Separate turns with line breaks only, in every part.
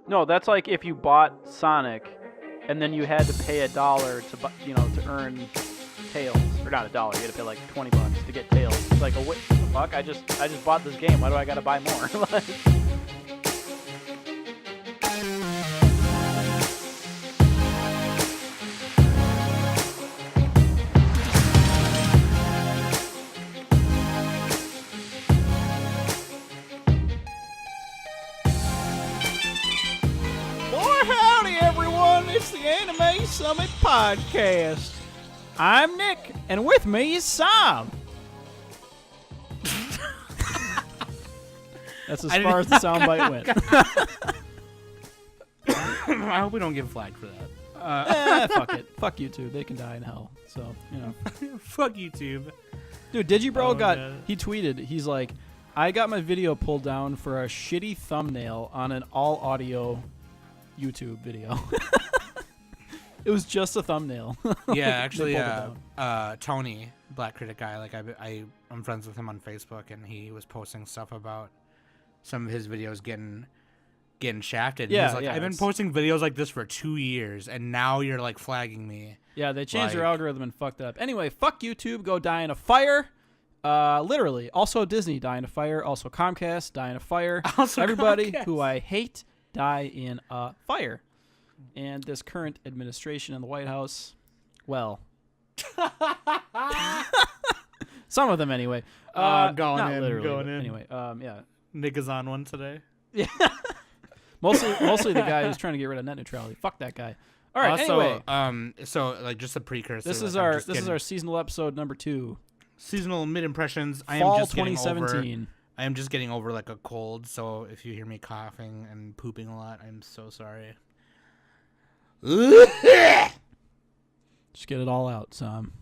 No, that's like if you bought Sonic, and then you had to pay $1 to earn Tails, or not $1. You had to pay like $20 to get Tails. It's like, what the fuck? I just bought this game. Why do I gotta buy more? Like,
Howdy, everyone. It's the Anime Summit Podcast. I'm Nick, and with me is Som. That's as far as the soundbite went.
I hope we don't get flagged for that.
Fuck it. Fuck YouTube. They can die in hell. So,
Fuck YouTube.
Dude, Digibro
He
tweeted, he's like, I got my video pulled down for a shitty thumbnail on an all-audio YouTube video. It was just a thumbnail.
Yeah, actually, Tony, Black Critic guy, like I'm friends with him on Facebook, and he was posting stuff about some of his videos getting shafted.
Yeah,
He's like, I've been posting videos like this for 2 years, and now you're like flagging me.
Yeah, they changed their algorithm and fucked up. Anyway, fuck YouTube. Go die in a fire. Literally. Also Disney, die in a fire. Also Comcast, die in a fire.
Also
everybody
Comcast.
who I hate, die in a fire. And this current administration in the White House, well, some of them anyway.
Going
not
in,
literally,
going
but
in.
Anyway, yeah.
Nick is on one today.
Yeah. mostly the guy who's trying to get rid of net neutrality. Fuck that guy. All right.
Also,
anyway,
so like just a precursor.
this is
like,
our seasonal episode number 2.
seasonal mid impressions. I am
Fall
just
2017.
I am just getting over like a cold, so if you hear me coughing and pooping a lot, I'm so sorry.
Just get it all out, Sam.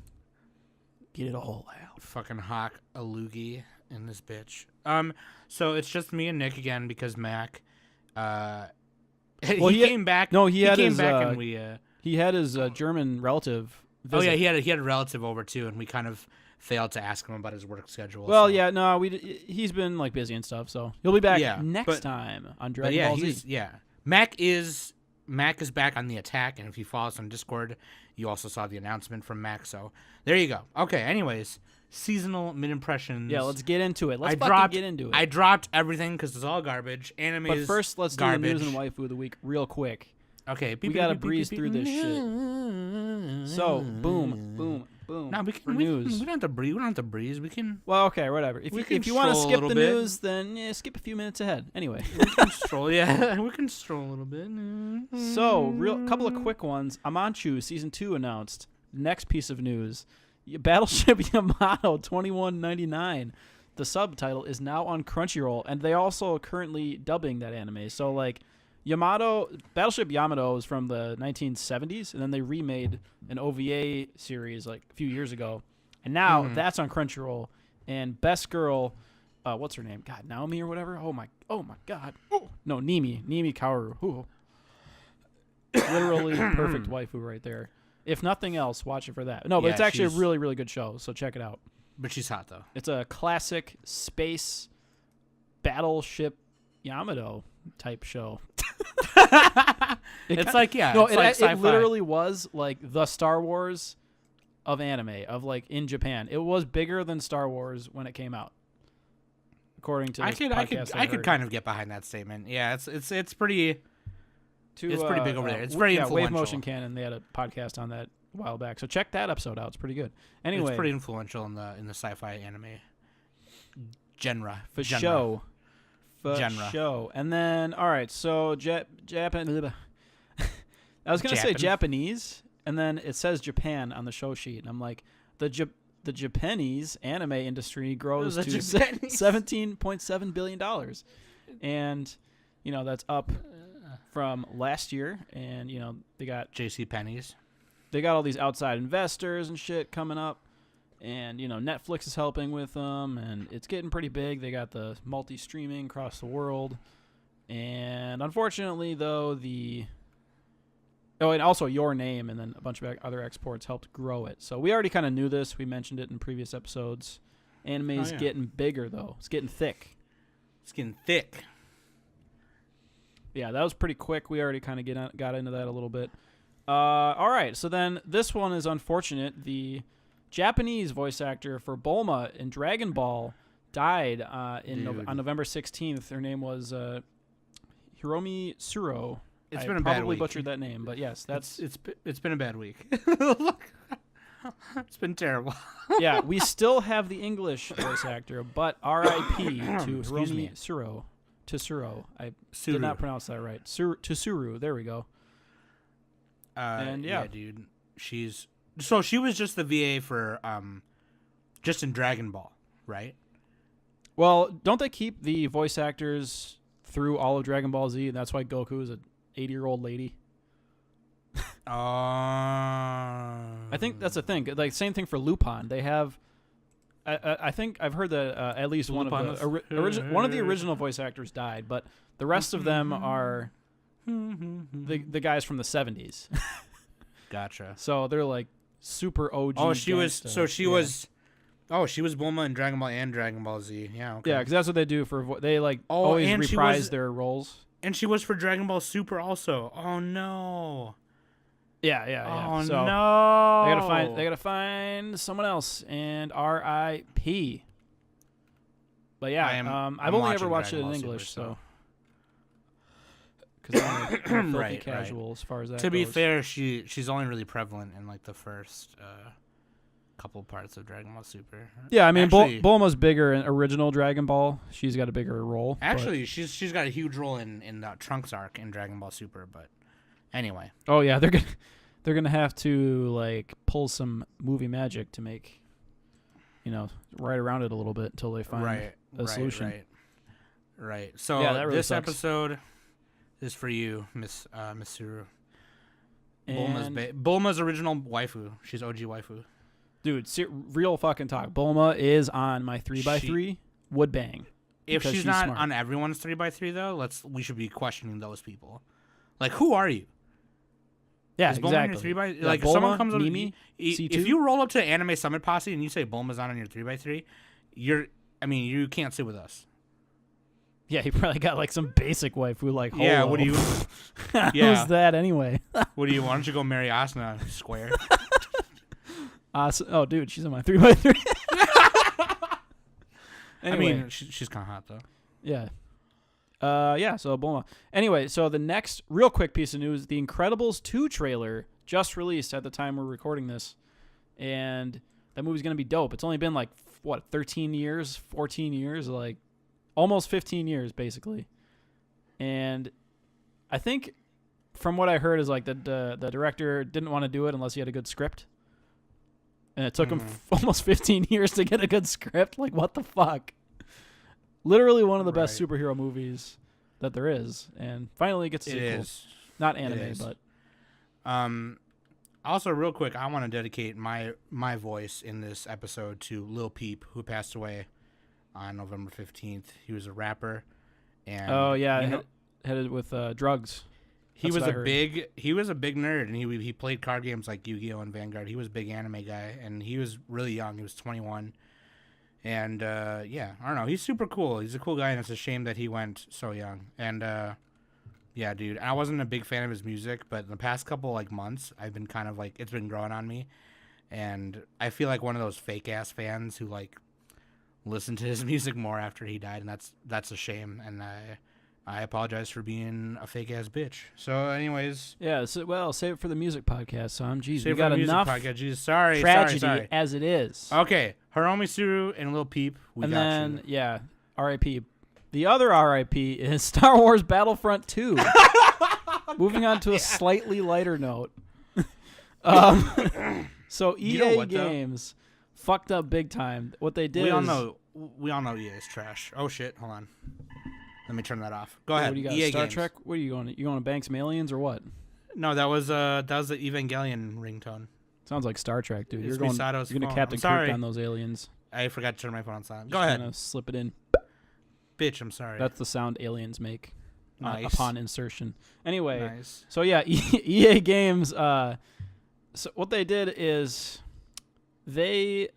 Get it all out.
Fucking hawk a loogie in this bitch. So it's just me and Nick again because Mac, he came back.
No, he had
came
his
back and we.
He had his German relative visit.
Oh yeah, he had a relative over too, and we kind of failed to ask him about his work schedule.
Well,
so.
yeah, no, he's been like busy and stuff, so he'll be back next time on Dragon Ball Z.
Mac is back on the attack, and if you follow us on Discord, you also saw the announcement from Mac. So there you go. Okay. Anyways, seasonal mid impressions.
Yeah, let's get into it. Let's get into it.
I dropped everything because it's all garbage. Anime
but
is
first, let's
garbage.
do the news and waifu of the week real quick.
Okay,
we gotta breeze through this shit. So, boom.
No, we can.
For
We
news.
don't have to breeze. We don't have to breeze. We can.
Well, okay, whatever. If you want to
stroll a
skip the
little bit.
news, then skip a few minutes ahead. Anyway.
We can stroll. Yeah, we can stroll a little bit.
So, couple of quick ones. Amanchu Season 2 announced. Next piece of news. Battleship Yamato 2199. The subtitle is now on Crunchyroll, and they also are currently dubbing that anime. So, like, Battleship Yamato is from the 1970s, and then they remade an OVA series like a few years ago. And now that's on Crunchyroll. And Best Girl, what's her name? God, Naomi or whatever? Oh my God. Oh. No, Nimi Kaoru. Ooh. Literally perfect waifu right there. If nothing else, watch it for that. No, but it's actually a really, really good show, so check it out.
But she's hot though.
It's a classic space Battleship Yamato type show.
It's like
it literally was like the Star Wars of anime, of like in Japan. It was bigger than Star Wars when it came out, according to this podcast
I could kind of get behind that statement. Yeah, it's pretty. It's pretty big over there. It's very influential.
Wave Motion Canon, they had a podcast on that a while back, so check that episode out. It's pretty good. Anyway,
it's pretty influential in the sci-fi anime genre.
For show. And then, all right, so Japan. I was gonna say Japanese, and then it says Japan on the show sheet, and I'm like, the Japanese anime industry grows to $17.7 billion, and that's up from last year, and they got
JC Penney's.
They got all these outside investors and shit coming up, and Netflix is helping with them, and it's getting pretty big. They got the multi-streaming across the world, and unfortunately, though, and also Your Name and then a bunch of other exports helped grow it. So we already kind of knew this. We mentioned it in previous episodes. Anime's getting bigger, though. It's getting thick. Yeah, that was pretty quick. We already kind of got into that a little bit. All right, so then this one is unfortunate. The Japanese voice actor for Bulma in Dragon Ball died on November 16th. Her name was Hiromi Suro.
It's
I
been a bad
probably
week.
butchered that name, but yes, that's
it's been a bad week. It's been terrible.
yeah. We still have the English voice actor, but R.I.P. to
Excuse me.
Hiromi Suro. Tsuru. I
Suru.
did not pronounce that right. Tsuru. There we go. And yeah,
dude, she was just the VA for just in Dragon Ball, right?
Well, don't they keep the voice actors through all of Dragon Ball Z, and that's why Goku is an 80-year-old lady? I think that's the thing. Like, same thing for Lupin. They have. I think I've heard that at least one of the original voice actors died, but the rest of them are the guys from the 70s.
Gotcha.
So they're like super OG.
Oh, she was
gangsta.
Bulma in Dragon Ball and Dragon Ball Z. Yeah, okay.
Yeah, because that's what they do for they always
and
reprise their roles.
And she was for Dragon Ball Super also. Oh no.
Yeah.
Oh
so
no.
They gotta find someone else, and R.I.P. But yeah, I've only ever watched
Dragon
it in
Ball Super,
English, so because I'm a filthy
Right.
casual as far as that
To be
goes.
fair, she's only really prevalent in like the first couple parts of Dragon Ball Super.
Yeah, I mean,
Actually-
Bulma's bigger in original Dragon Ball. She's got a bigger role. but-
Actually, she's got a huge role in the Trunks arc in Dragon Ball Super. But anyway,
oh yeah, they're gonna have to like pull some movie magic to make, right around it a little bit until they find a solution.
Right. So
Yeah, that really
this
sucks.
episode is for you, Miss Suru.
And
Bulma's original waifu. She's OG waifu.
dude, real fucking talk. Bulma is on my 3x3 would bang.
If
Because
she's not
smart.
on everyone's 3x3 though, we should be questioning those people. Like, who are you?
Yeah,
Is Bulma on
exactly.
your 3x3?
Yeah,
Like, if
Bulma,
someone comes up,
Mimi,
if
C2?
you roll up to Anime Summit Posse and you say Bulma's on your 3x3, you can't sit with us.
Yeah, he probably got like some basic wife who like.
Yeah,
Holo.
what do you?
Who's
Yeah.
that anyway?
What do you? Why don't you go marry Asuna square?
Oh, dude, she's on my 3x3. Anyway,
I mean, she's kind of hot though.
yeah. Yeah, so Bulma. Anyway, so the next real quick piece of news, The Incredibles 2 trailer just released at the time we're recording this. And that movie's going to be dope. It's only been like, 13 years, 14 years, like almost 15 years, basically. And I think from what I heard is like the director didn't want to do it unless he had a good script. And it took him almost 15 years to get a good script. Like, what the fuck? Literally one of the best
Right.
superhero movies that there is. And finally it gets a
It
sequel.
is.
Not
It
anime,
is.
but
Also, real quick, I want to dedicate my voice in this episode to Lil Peep, who passed away on November 15th. He was a rapper, and
oh yeah,
you know,
headed with drugs.
he
That's
was
what I
a
heard.
big nerd, and he played card games like Yu-Gi-Oh and Vanguard. He was a big anime guy, and he was really young. He was 21, and yeah, I don't know. He's super cool. He's a cool guy, and it's a shame that he went so young. And yeah, dude, I wasn't a big fan of his music, but in the past couple months, I've been kind of like it's been growing on me, and I feel like one of those fake ass fans who like listened to his music more after he died, and that's a shame. And I apologize for being a fake ass bitch. So, anyways,
Yeah, so, well, save it for the music podcast, Sam. Jeez,
save
we
for
got
the music
enough
podcast. Jesus, sorry,
tragedy
sorry.
as it is.
Okay, Hiromi Suru and Lil Peep, we
and
got
then,
you.
yeah, R.I.P. The other R.I.P. is Star Wars Battlefront 2. Moving on to a slightly lighter note. So EA
You know what, though?
Games fucked up big time. What they did
We all
is...
know EA is trash. Oh shit, hold on. Let me turn that off. Go
What
ahead.
do you got,
EA
Star
Games.
Trek? What are you going to? You going to bank some aliens or what?
No, that was the Evangelion ringtone.
Sounds like Star Trek, dude.
It's
You're going
Misato's
to
phone.
Captain
I'm sorry.
Kirk on those aliens.
I forgot to turn my phone on silent. Go
Just
ahead,
kinda slip it in.
bitch. I'm sorry.
That's the sound aliens make
Nice.
upon insertion. Anyway,
nice.
so yeah, EA Games. So what they did is I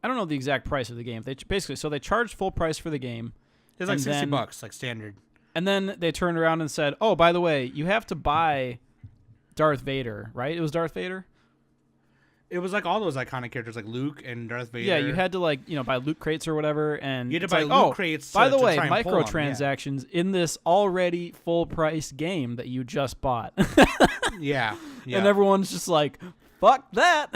don't know the exact price of the game. They basically they charged full price for the game.
It's like
and
$60,
then-
like standard.
And then they turned around and said, "Oh, by the way, you have to buy Darth Vader, right? It was Darth Vader."
It was like all those iconic characters, like Luke and Darth Vader.
Yeah, you had to buy loot crates or whatever, and
You had to
it's
buy
like,
loot crates
by
to-
the
to
way,
try and pull 'em, yeah.
microtransactions in this already full price game that you just bought.
Yeah.
And everyone's just like, "Fuck that!"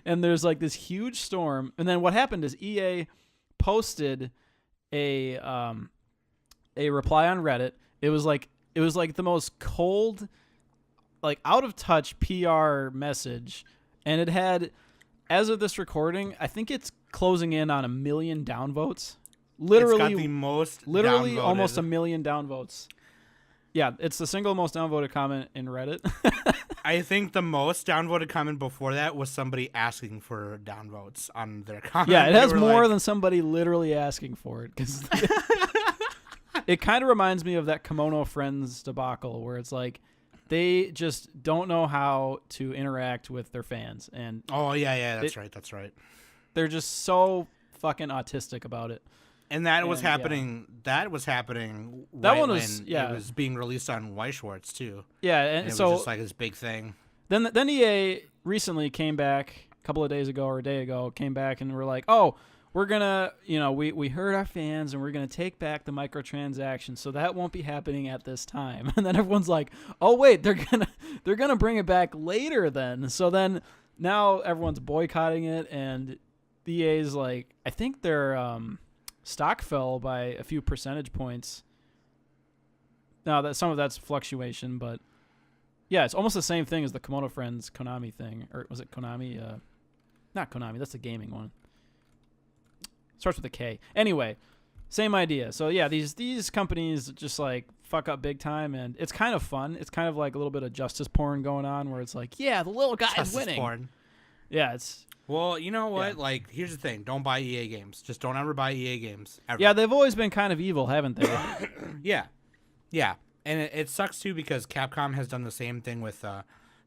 And there's like this huge storm. And then what happened is EA posted a reply on Reddit. It was like the most cold, like out of touch PR message. And it had, as of this recording, I think it's closing in on 1 million downvotes. Literally,
it's got the most
literally
downvoted.
almost 1 million downvotes. Yeah, it's the single most downvoted comment in Reddit.
I think the most downvoted comment before that was somebody asking for downvotes on their comment.
Yeah, it
They
has
were
more
like,
than somebody literally asking for it. Because it kind of reminds me of that Kimono Friends debacle where it's like, they just don't know how to interact with their fans, and
Oh yeah, that's right.
they're just so fucking autistic about it.
And that was
And, yeah.
happening. That was happening.
That
right
one was-
when
yeah.
It was being released on White Schwartz too.
Yeah,
And
and
it
so
was just like this big thing.
then EA recently came back a couple of days ago or a day ago, came back and were like, "Oh, we're gonna, we heard our fans and we're gonna take back the microtransactions, so that won't be happening at this time." And then everyone's like, "Oh wait, they're gonna bring it back later then." So then now everyone's boycotting it, and EA's like, I think their stock fell by a few percentage points. Now that some of that's fluctuation, but yeah, it's almost the same thing as the Kimono Friends Konami thing, or was it Konami? Not Konami. That's the gaming one. Starts with a K. Anyway, same idea. So yeah, these companies just like fuck up big time, and it's kind of fun. It's kind of like a little bit of justice porn going on, where it's like, yeah, the little guy's
Justice
winning.
porn.
Yeah, it's
Well, you know what?
Yeah.
Like, here's the thing: don't buy EA games. Just don't ever buy EA games. Ever.
yeah, they've always been kind of evil, haven't they?
Yeah, and it sucks too because Capcom has done the same thing with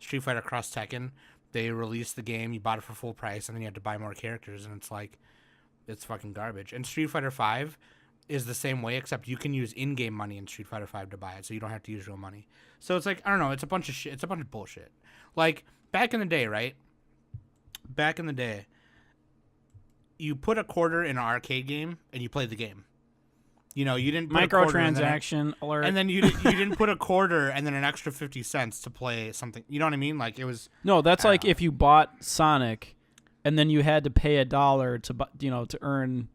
Street Fighter Cross Tekken. They released the game, you bought it for full price, and then you had to buy more characters, and it's like, it's fucking garbage. And Street Fighter V is the same way, except you can use in-game money in Street Fighter V to buy it, so you don't have to use real money. So it's like, I don't know, it's a bunch of shit. It's a bunch of bullshit. Like back in the day, right? Back in the day, you put a quarter in an arcade game and you played the game. You know, you didn't put a quarter and then
Microtransaction alert.
and then you didn't put a quarter and then an extra 50 cents to play something. You know what I mean? Like it was.
No, that's like if you bought Sonic, and then you had to pay $1 to earn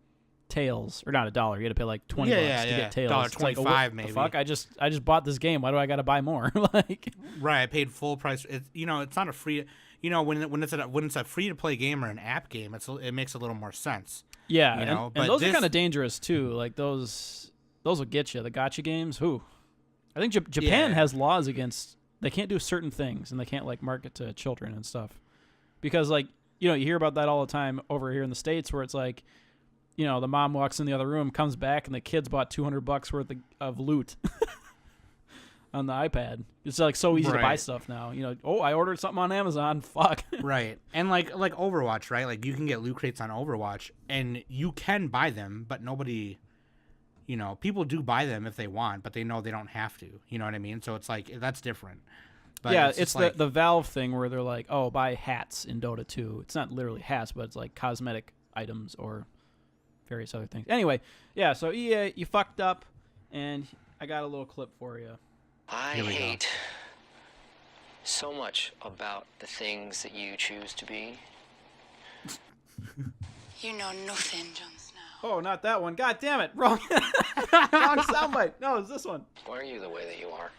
Tails, or not $1. You had to pay like $20 to get Tails. It's like,
$1.25
what
maybe.
the fuck? I just bought this game. Why do I got to buy more? Like,
Right, I paid full price. It's it's not a free. When it's a free to play game or an app game, it makes a little more sense.
yeah,
You
and those are kind of dangerous too. Like those will get you. The gotcha games. Who? I think Japan
Yeah.
has laws against. They can't do certain things, and they can't like market to children and stuff, because like you hear about that all the time over here in the States, where it's like, the mom walks in the other room, comes back, and the kids bought $200 worth of loot on the iPad. It's like so easy to buy
Right.
stuff now. Oh, I ordered something on Amazon. Fuck.
Right, and like Overwatch, right? Like you can get loot crates on Overwatch, and you can buy them, but nobody. People do buy them if they want, but they know they don't have to. You know what I mean? So it's like that's different. But
yeah,
just
it's
like,
the Valve thing where they're like, oh, buy hats in Dota 2. It's not literally hats, but it's like cosmetic items or various other things. Anyway, yeah, so EA, you fucked up, and I got a little clip for you.
I
Here we go.
hate so much about the things that you choose to be.
You know nothing, Jon Snow.
Oh, not that one. God damn it. Wrong. Wrong soundbite. No, it's this one.
Why are you the way that you are?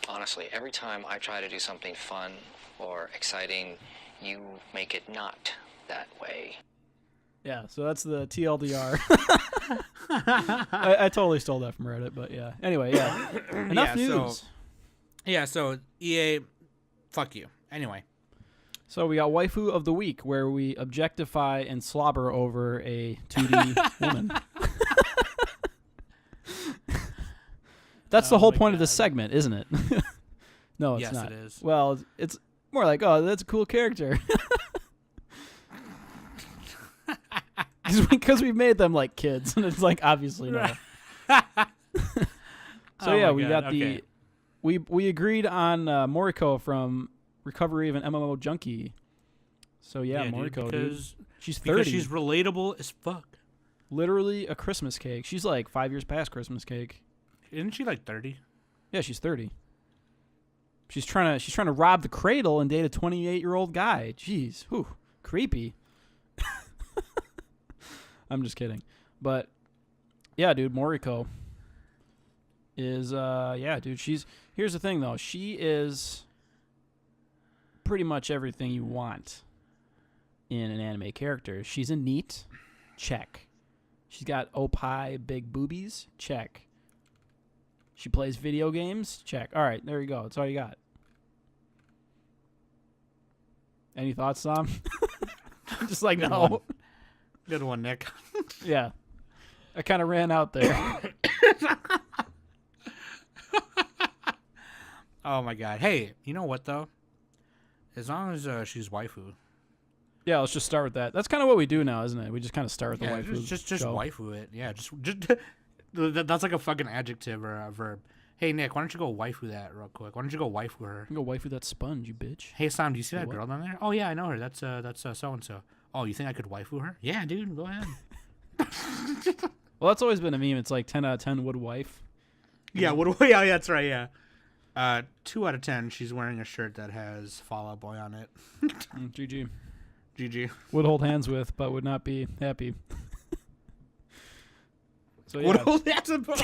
Honestly, every time I try to do something fun or exciting, you make it not that way.
Yeah, so that's the TLDR. I totally stole that from Reddit, but yeah. Anyway, yeah. Enough news.
So EA, fuck you. Anyway.
So we got Waifu of the Week, where we objectify and slobber over a 2D woman. That's the whole
my
point of this
God.
segment, isn't it? No, it's
Yes,
not.
it is.
Well, it's more like, oh, that's a cool character. Because we've made them like kids, and it's like, obviously no. So
Oh
yeah,
my
we
God,
got
okay.
we agreed on Moriko from Recovery of an MMO Junkie. So yeah, Moriko, dude. She's 30.
Because she's relatable as fuck.
Literally a Christmas cake. She's like 5 years past Christmas cake.
Isn't she like 30?
Yeah, she's 30. She's trying to rob the cradle and date a 28-year-old guy. Jeez, whew, creepy. I'm just kidding, but yeah, dude, Moriko is yeah, dude. Here's the thing though. She is pretty much everything you want in an anime character. She's a neat, check. She's got opie big boobies, check. She plays video games, check. All right, there you go. That's all you got. Any thoughts, Sam? Just like
Good
no.
one. Good one, Nick.
Yeah, I kind of ran out there.
Oh my God. Hey, you know what though? As long as she's waifu.
Yeah, let's just start with that. That's kind of what we do now, isn't it? We just kind of start with the
Yeah,
waifu.
just
show.
waifu it. Yeah, just that's like a fucking adjective or a verb. Hey Nick, why don't you go waifu that real quick? Why don't you go waifu her?
You can go waifu that sponge, you bitch.
Hey Sam, do you see that
What?
girl down there? Oh yeah, I know her. That's so and so. Oh, you think I could waifu her? Yeah, dude, go ahead.
Well, that's always been a meme. It's like 10 out of 10 would wife.
Yeah, yeah, that's right. Yeah. 2 out of 10. She's wearing a shirt that has Fall Out Boy on it.
GG.
GG.
Would hold hands with, but would not be happy. So yeah.
What else that's about?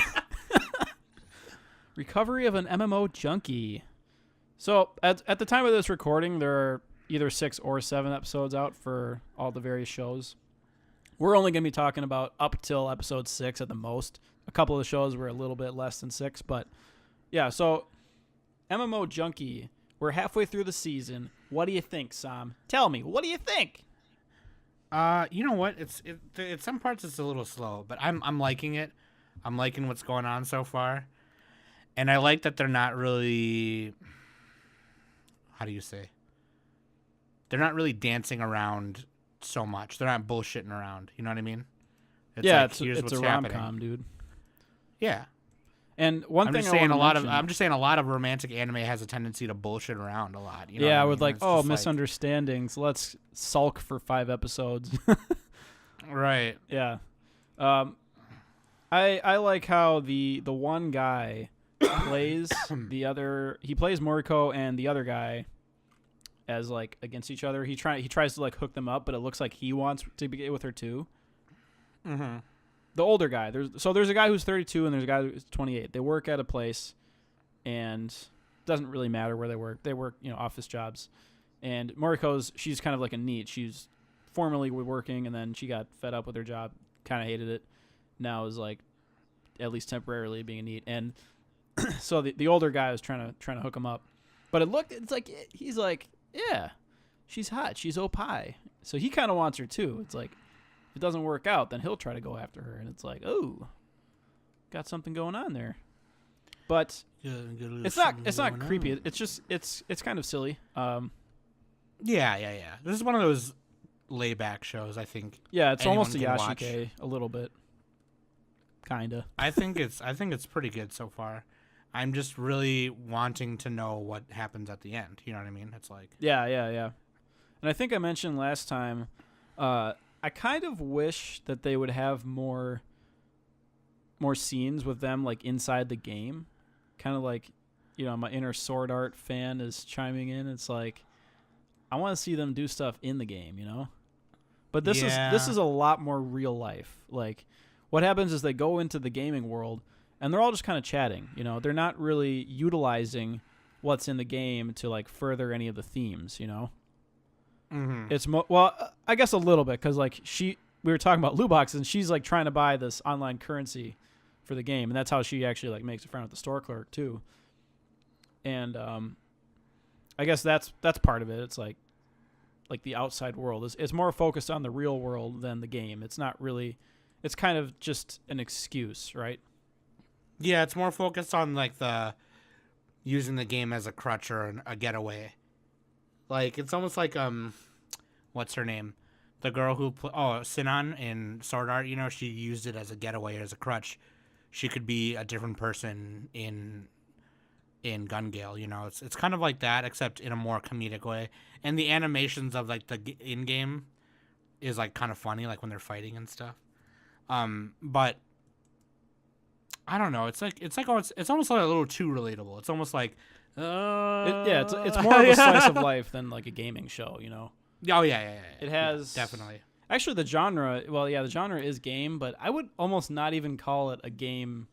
Recovery of an MMO junkie. So at the time of this recording, there are either 6 or 7 episodes out for all the various shows. We're only going to be talking about up till episode 6 at the most. A couple of the shows were a little bit less than 6, but yeah. So MMO junkie. We're halfway through the season. What do you think, Sam? Tell me. What do you think?
You know what? It's some parts it's a little slow, but I'm liking it. I'm liking what's going on so far. And I like that they're not really, how do you say? They're not really dancing around so much. They're not bullshitting around. You know what I mean?
Yeah,
like, here's
it's a
what's
rom
happening.
com, dude.
Yeah.
And one
I'm
thing
just
I
saying
want to
I'm just saying a lot of romantic anime has a tendency to bullshit around a lot. You know
yeah,
what I
with
mean?
like,
It's
oh,
just
misunderstandings. Let's sulk for 5 episodes.
Right.
Yeah. I like how the one guy plays the other. He plays Moriko and the other guy as like against each other. He tries to like hook them up, but it looks like he wants to get with her too.
Mm-hmm.
The older guy. There's a guy who's 32 and there's a guy who's 28. They work at a place, and doesn't really matter where they work. They work, office jobs. And she's kind of like a NEET. She's formerly working, and then she got fed up with her job, kind of hated it. Now is like, at least temporarily, being a NEET. And so the older guy was trying to hook him up, but it's like he's like, yeah, she's hot, she's opie. So he kind of wants her too. It's like, if it doesn't work out, then he'll try to go after her, and it's like, oh, got something going on there. But it's not creepy. It's just it's kind of silly.
Yeah. This is one of those layback shows, I think.
Yeah, it's almost a
anyone can watch.
Yashike a little bit. Kinda.
I think it's pretty good so far. I'm just really wanting to know what happens at the end. You know what I mean? It's like
Yeah. And I think I mentioned last time, I kind of wish that they would have more scenes with them like inside the game. Kind of like, my inner sword art fan is chiming in. It's like, I want to see them do stuff in the game, But this is a lot more real life. Like, what happens is they go into the gaming world and they're all just kind of chatting. They're not really utilizing what's in the game to like further any of the themes.
mm-hmm.
It's I guess a little bit, because like we were talking about loot boxes, and she's like trying to buy this online currency for the game, and that's how she actually like makes a friend with the store clerk too. And I guess that's part of it. It's like the outside world is more focused on the real world than the game. It's not really. It's kind of just an excuse, right?
Yeah, it's more focused on like the using the game as a crutch or a getaway. Like, it's almost like what's her name? The girl who Sinan in Sword Art, she used it as a getaway, as a crutch she could be a different person in Gun Gale. You know, it's kind of like that, except in a more comedic way. And the animations of like the in game is like kind of funny, like when they're fighting and stuff. But I don't know. It's almost like a little too relatable. It's almost like
it's more of a slice of life than like a gaming show, you know.
Oh yeah.
It has
definitely.
Actually, the genre. Well, yeah, the genre is game, but I would almost not even call it a game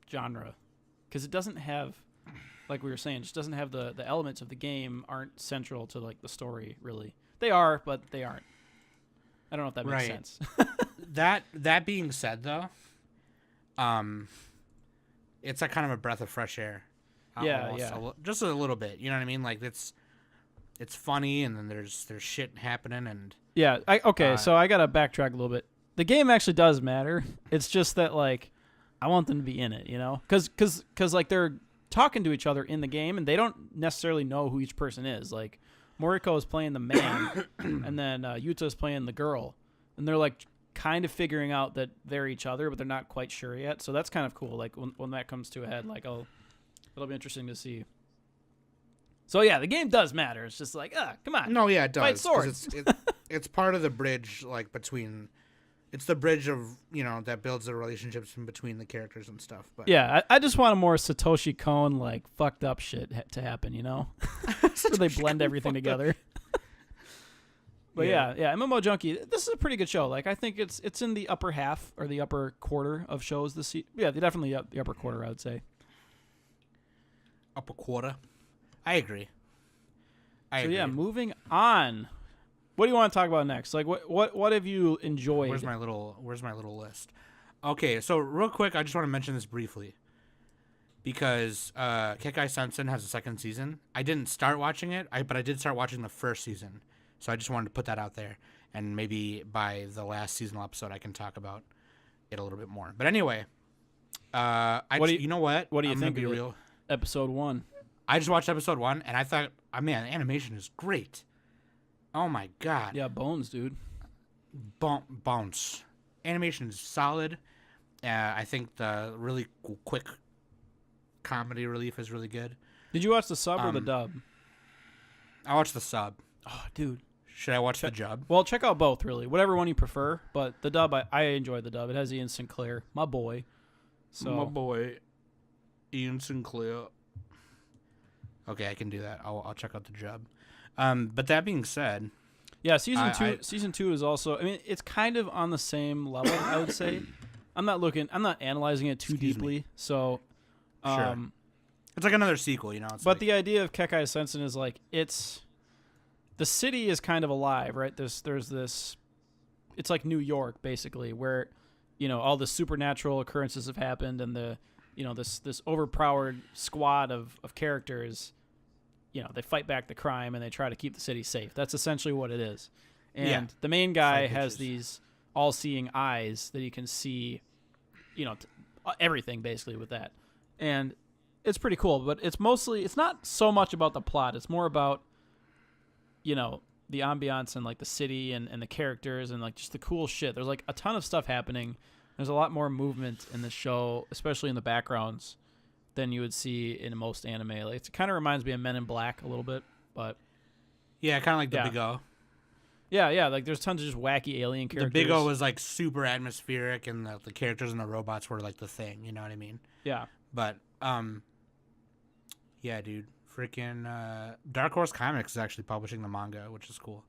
genre because it doesn't have, like we were saying, it just doesn't have the elements of the game aren't central to like the story really. They are, but they aren't. I don't know if that makes sense.
That being said, though, it's like kind of a breath of fresh air. Just a little bit. You know what I mean? Like it's funny, and then there's shit happening, and
yeah. So I gotta backtrack a little bit. The game actually does matter. It's just that like I want them to be in it, you know, because like they're talking to each other in the game, and they don't necessarily know who each person is. Like Moriko is playing the man, and then Yuta is playing the girl, and they're like kind of figuring out that they're each other, but they're not quite sure yet. So that's kind of cool. Like when that comes to a head, like it'll be interesting to see. So yeah, the game does matter. It's just like, come on.
No, yeah, it does.
Fight swords.
It's part of the bridge, like between. It's the bridge of, you know, that builds the relationships in between the characters and stuff. But
yeah, I just want a more Satoshi Kon like fucked up shit to happen, you know, where they blend everything together. But yeah, MMO Junkie. This is a pretty good show. Like I think it's in the upper half or the upper quarter of shows this season. Yeah, definitely the upper quarter, I would say.
Upper quarter. I agree.
Yeah, moving on. What do you want to talk about next? Like what have you enjoyed?
Where's my little list? Okay, so real quick, I just want to mention this briefly because Kekai Sensen has a second season. I didn't start watching it, but I did start watching the first season. So I just wanted to put that out there, and maybe by the last seasonal episode, I can talk about it a little bit more. But anyway, you know what?
What do you think?
Be real.
Episode 1.
I just watched episode 1, and I thought, man, the animation is great. Oh my god.
Yeah, bones, dude.
Bounce. Animation is solid. I think the really quick comedy relief is really good.
Did you watch the sub or the dub?
I watched the sub.
Oh, dude.
Should I watch the dub?
Well, check out both, really. Whatever one you prefer. But the dub, I enjoy the dub. It has Ian Sinclair, my boy.
My boy, Ian Sinclair. Okay, I can do that. I'll check out the dub. But that being said,
yeah, season two is also. I mean, it's kind of on the same level, I would say. I'm not analyzing it too deeply. So,
sure. It's like another sequel, you know.
But the idea of Kekai Sensen is like the city is kind of alive, right? There's this. It's like New York, basically, where all the supernatural occurrences have happened, and this overpowered squad of characters. They fight back the crime and they try to keep the city safe. That's essentially what it is. And the main guy has these all-seeing eyes that he can see, everything basically with that. And it's pretty cool, but it's not so much about the plot. It's more about, the ambiance and like the city and the characters and like just the cool shit. There's like a ton of stuff happening. There's a lot more movement in the show, especially in the backgrounds, than you would see in most anime. Like, it kind of reminds me of Men in Black a little bit, but
yeah, kind of like the Big O.
Yeah, like there's tons of just wacky alien characters.
The Big O was like super atmospheric, and the characters and the robots were like the thing. You know what I mean?
Yeah.
But yeah, dude, freaking Dark Horse Comics is actually publishing the manga, which is cool.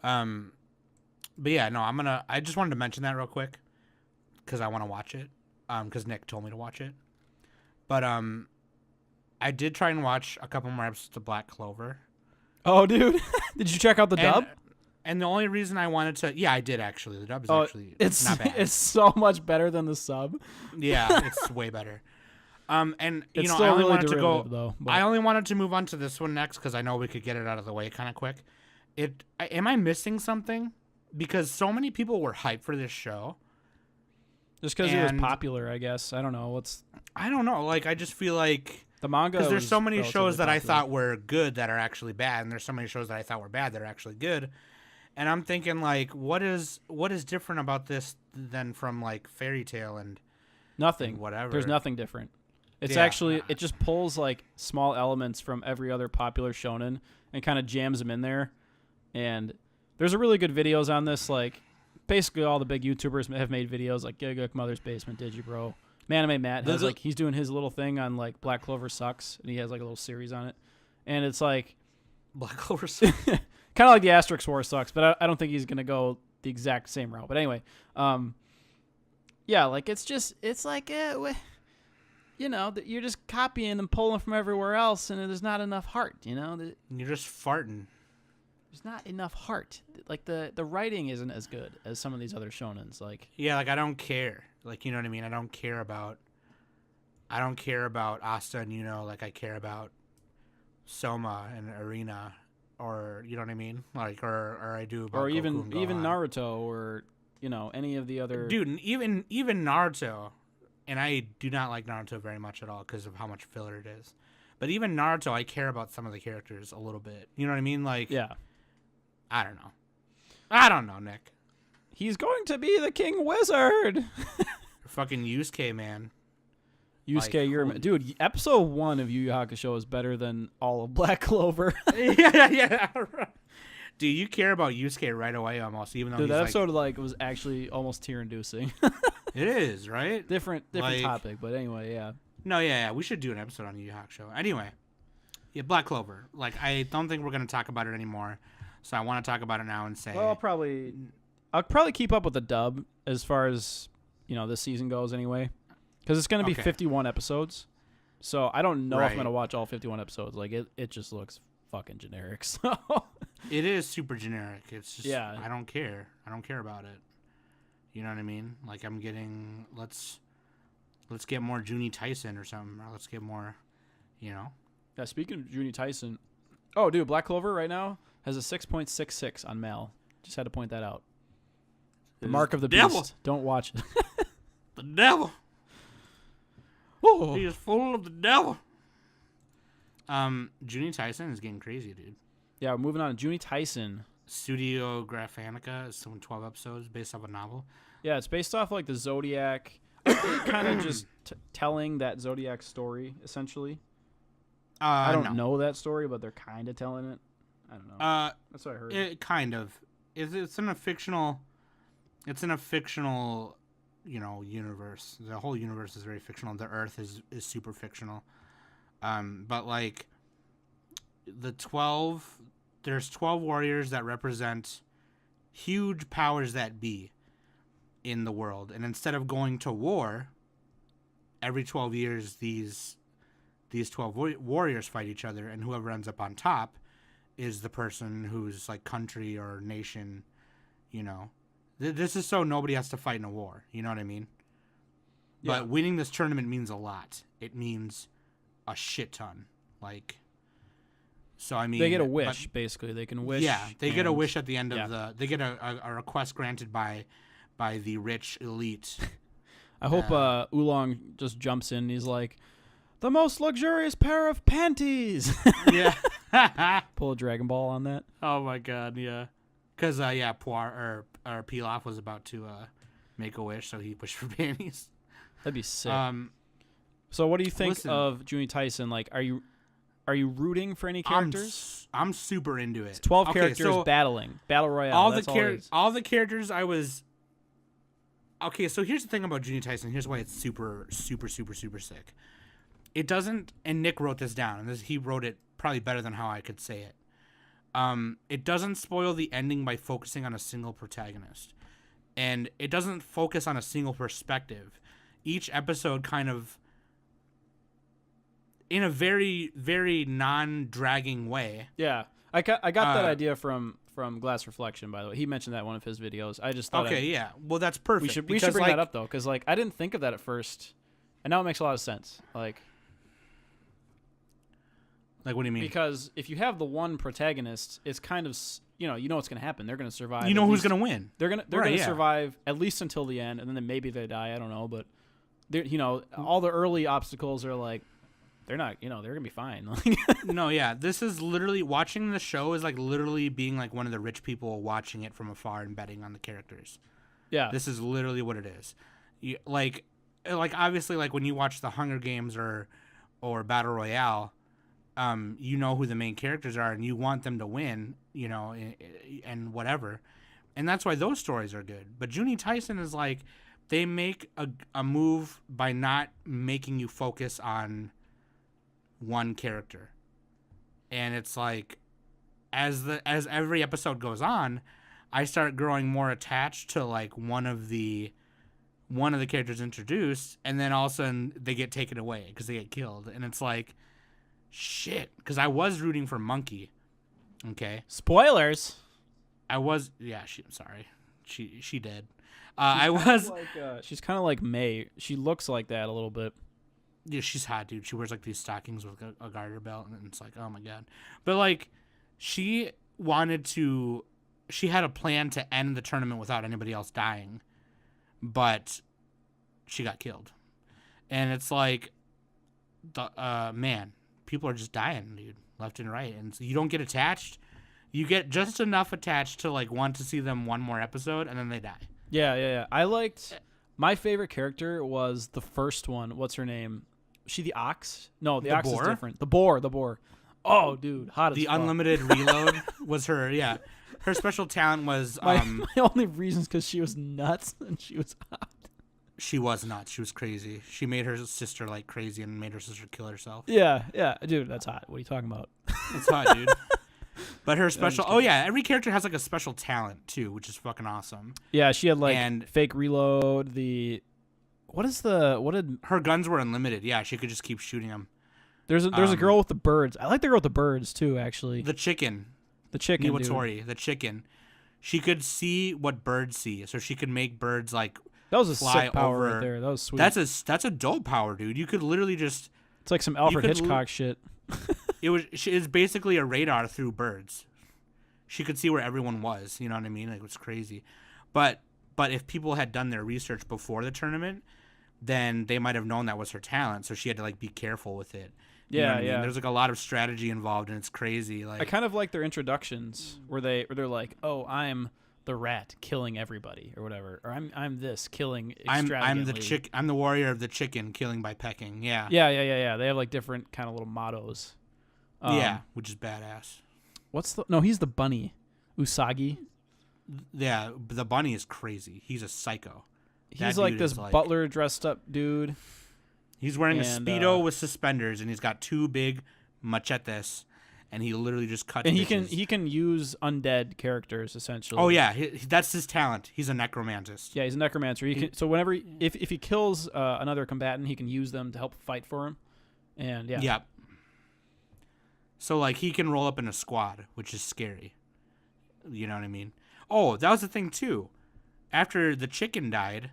But yeah, no, I just wanted to mention that real quick because I want to watch it. Because Nick told me to watch it. But I did try and watch a couple more episodes of Black Clover.
Oh, dude. Did you check out the dub?
And the only reason I wanted to... Yeah, I did, actually. The dub is actually not bad.
It's so much better than the sub.
Yeah, it's way better. And,
it's
I only
really
wanted to go...
Though,
I only wanted to move on to this one next because I know we could get it out of the way kind of quick. Am I missing something? Because so many people were hyped for this show.
Just because it was popular, I guess. I don't know.
I don't know. Like, I just feel like
the manga.
Because there's so many shows that
popular.
I thought were good that are actually bad, and there's so many shows that I thought were bad that are actually good. And I'm thinking, like, what is different about this than from like Fairy Tail and
Nothing.
and whatever.
There's nothing different. It's
Yeah.
actually, it just pulls like small elements from every other popular shonen and kind of jams them in there. And there's a really good videos on this. Like basically all the big YouTubers have made videos like Giguk, Mother's Basement, Digibro. Manime Matt has like, he's doing his little thing on like Black Clover Sucks, and he has like a little series on it. And it's like
Black Clover.
kind of like the Asterix War Sucks, but I don't think he's going to go the exact same route. But anyway, yeah, like it's like, you know, you're just copying and pulling from everywhere else, and there's not enough heart, you know?
You're just farting.
There's not enough heart. Like the writing isn't as good as some of these other shonens. Like
Yeah, like I don't care. Like, you know what I mean? I don't care about Asta and Yuno like I care about Soma and Arena, or you know what I mean? Like or I do about
or
Goku
even
and
even
Gohan.
Naruto, or you know, any of the other
Dude, and even Naruto, and I do not like Naruto very much at all because of how much filler it is. But even Naruto, I care about some of the characters a little bit. You know what I mean? Like,
Yeah.
I don't know, Nick.
He's going to be the King Wizard.
Fucking Yusuke, man.
Yusuke,
Like,
you're
holy-
dude. Episode 1 of Yu Yu Hakusho is better than all of Black Clover.
yeah. Dude, you care about Yusuke right away almost, even though
Dude,
he's
that
like,
episode like was actually almost tear-inducing.
it is, right?
different
Like-
topic, but anyway, yeah.
No, yeah, we should do an episode on Yu Yu Hakusho. Anyway, yeah, Black Clover. Like, I don't think we're going to talk about it anymore, so I want to talk about it now and say...
Well, I'll probably keep up with the dub as far as, you know, this season goes anyway. Because it's going to be
Okay.
51 episodes. So I don't know if I'm
Right.
going to watch all 51 episodes. Like, it just looks fucking generic. So
It is super generic. It's just,
Yeah.
I don't care. I don't care about it. You know what I mean? Like, I'm getting, let's get more Junie Tyson or something. Or let's get more, you know?
yeah, speaking of Junie Tyson. Oh, dude, Black Clover right now has a 6.66 on Mal. Just had to point that out. The
It is
mark of the
devil.
beast. Don't watch it.
The devil.
Oh.
He is full of the devil. Junie Tyson is getting crazy, dude.
Yeah, we're moving on to Junie Tyson.
Studio Graphanica is doing 12 episodes based off a novel.
Yeah, it's based off like the Zodiac, kind of just telling that Zodiac story essentially. I don't know that story, but they're kind of telling it. I don't know. That's what I heard.
It kind of. It's in a fictional. It's in a fictional, you know, universe. The whole universe is very fictional. The Earth is super fictional. But like, there's 12 warriors that represent huge powers that be in the world, and instead of going to war, every 12 years these 12 warriors fight each other, and whoever ends up on top is the person whose like country or nation, you know. This is so nobody has to fight in a war. You know what I mean?
Yeah.
But winning this tournament means a lot. It means a shit ton. Like, so I mean,
they get a
but-
wish, basically. They can wish.
yeah, they get a
and-
wish at the end of
yeah.
they get a request granted by the rich elite.
I hope Oolong just jumps in and he's like, the most luxurious pair of panties.
Yeah.
Pull a Dragon Ball on that.
Oh my god, yeah. Because yeah, Poir or Pilaf was about to make a wish, so he wished for panties.
That'd be sick.
So
what do you think
listen.
of Junie Tyson? Like, are you rooting for any characters?
I'm super into it.
It's 12
Okay,
characters
so
battling. Battle Royale.
all
That's
the
all it is.
all the characters I was. Okay, so here's the thing about Junie Tyson. Here's why it's super sick. It doesn't, and Nick wrote this down, and he wrote it probably better than how I could say it. It doesn't spoil the ending by focusing on a single protagonist, and it doesn't focus on a single perspective. Each episode kind of, in a very, very non-dragging way.
Yeah. I got that idea from Glass Reflection, by the way. He mentioned that in one of his videos. I just thought
Okay, yeah. Well, that's perfect.
we should
because,
bring
like,
that up, though, because like, I didn't think of that at first, and now it makes a lot of sense. Like,
what do you mean?
because if you have the one protagonist, it's kind of you know what's going to happen. They're going to survive.
You know
at
who's
least-
going to win.
They're
Right,
gonna
yeah.
survive at least until the end, and then maybe they die. I don't know, but all the early obstacles are like they're not. They're gonna be fine.
No, yeah. This is literally, watching the show is like literally being like one of the rich people watching it from afar and betting on the characters.
yeah,
This is literally what it is. like obviously like when you watch the Hunger Games or Battle Royale, you know who the main characters are and you want them to win, you know, and whatever. And that's why those stories are good. But Junie Tyson is like, they make a move by not making you focus on one character. And it's like, as every episode goes on, I start growing more attached to like one of the characters introduced, and then all of a sudden they get taken away because they get killed, and it's like, shit. Because I was rooting for Monkey. Okay.
Spoilers.
I'm sorry. She did. I was.
She's kind of like May. She looks like that a little bit.
Yeah, she's hot, dude. She wears like these stockings with a garter belt, and it's like, oh my god. But like, she had a plan to end the tournament without anybody else dying, but she got killed. And it's like, man, people are just dying, dude, left and right. And so you don't get attached. You get just enough attached to like want to see them one more episode, and then they die.
Yeah. I liked, my favorite character was the first one. What's her name? She the ox? No, the ox
boar?
is different. The boar. Oh, dude, hot as
The
fuck.
unlimited reload was her. Yeah, her special talent was
My only reason is because she was nuts and she was hot.
she was nuts. She was crazy. She made her sister like crazy and made her sister kill herself.
Yeah, dude, that's hot. What are you talking about?
That's hot, dude. But her special, every character has like a special talent too, which is fucking awesome.
Yeah, she had like
And-
fake reload. What did
Her guns were unlimited. Yeah, she could just keep shooting them.
there's a girl with the birds. I like the girl with the birds too, actually.
The chicken,
The chicken, dude.
Niwatori, the chicken. She could see what birds see, so she could make birds like
That was a
fly
sick power
over.
right there. That was sweet.
That's a dope power, dude. You could literally just.
It's like some Alfred
could
Hitchcock shit.
It's basically a radar through birds. She could see where everyone was. You know what I mean? Like, it was crazy. But if people had done their research before the tournament, then they might have known that was her talent. So she had to like be careful with it. You know what I mean? There's like a lot of strategy involved, and it's crazy. Like,
I kind of like their introductions where they're like, "Oh, I'm the rat killing everybody," or whatever, or I'm this killing extravagantly.
I'm the warrior of the chicken killing by pecking. Yeah.
Yeah. They have like different kind of little mottos.
Yeah, which is badass.
He's the bunny, Usagi.
Yeah, the bunny is crazy. He's a psycho.
He's
That
like
dude
this
is, like-
butler dressed up dude.
He's wearing a
And,
Speedo with suspenders, and he's got two big machetes, and he literally just cuts.
And
bitches.
he can use undead characters essentially.
Oh yeah, that's his talent. He's a necromantist.
Yeah, he's a necromancer. So whenever if he kills another combatant, he can use them to help fight for him. And yeah.
Yep. So like he can roll up in a squad, which is scary. You know what I mean? Oh, that was the thing too. After the chicken died,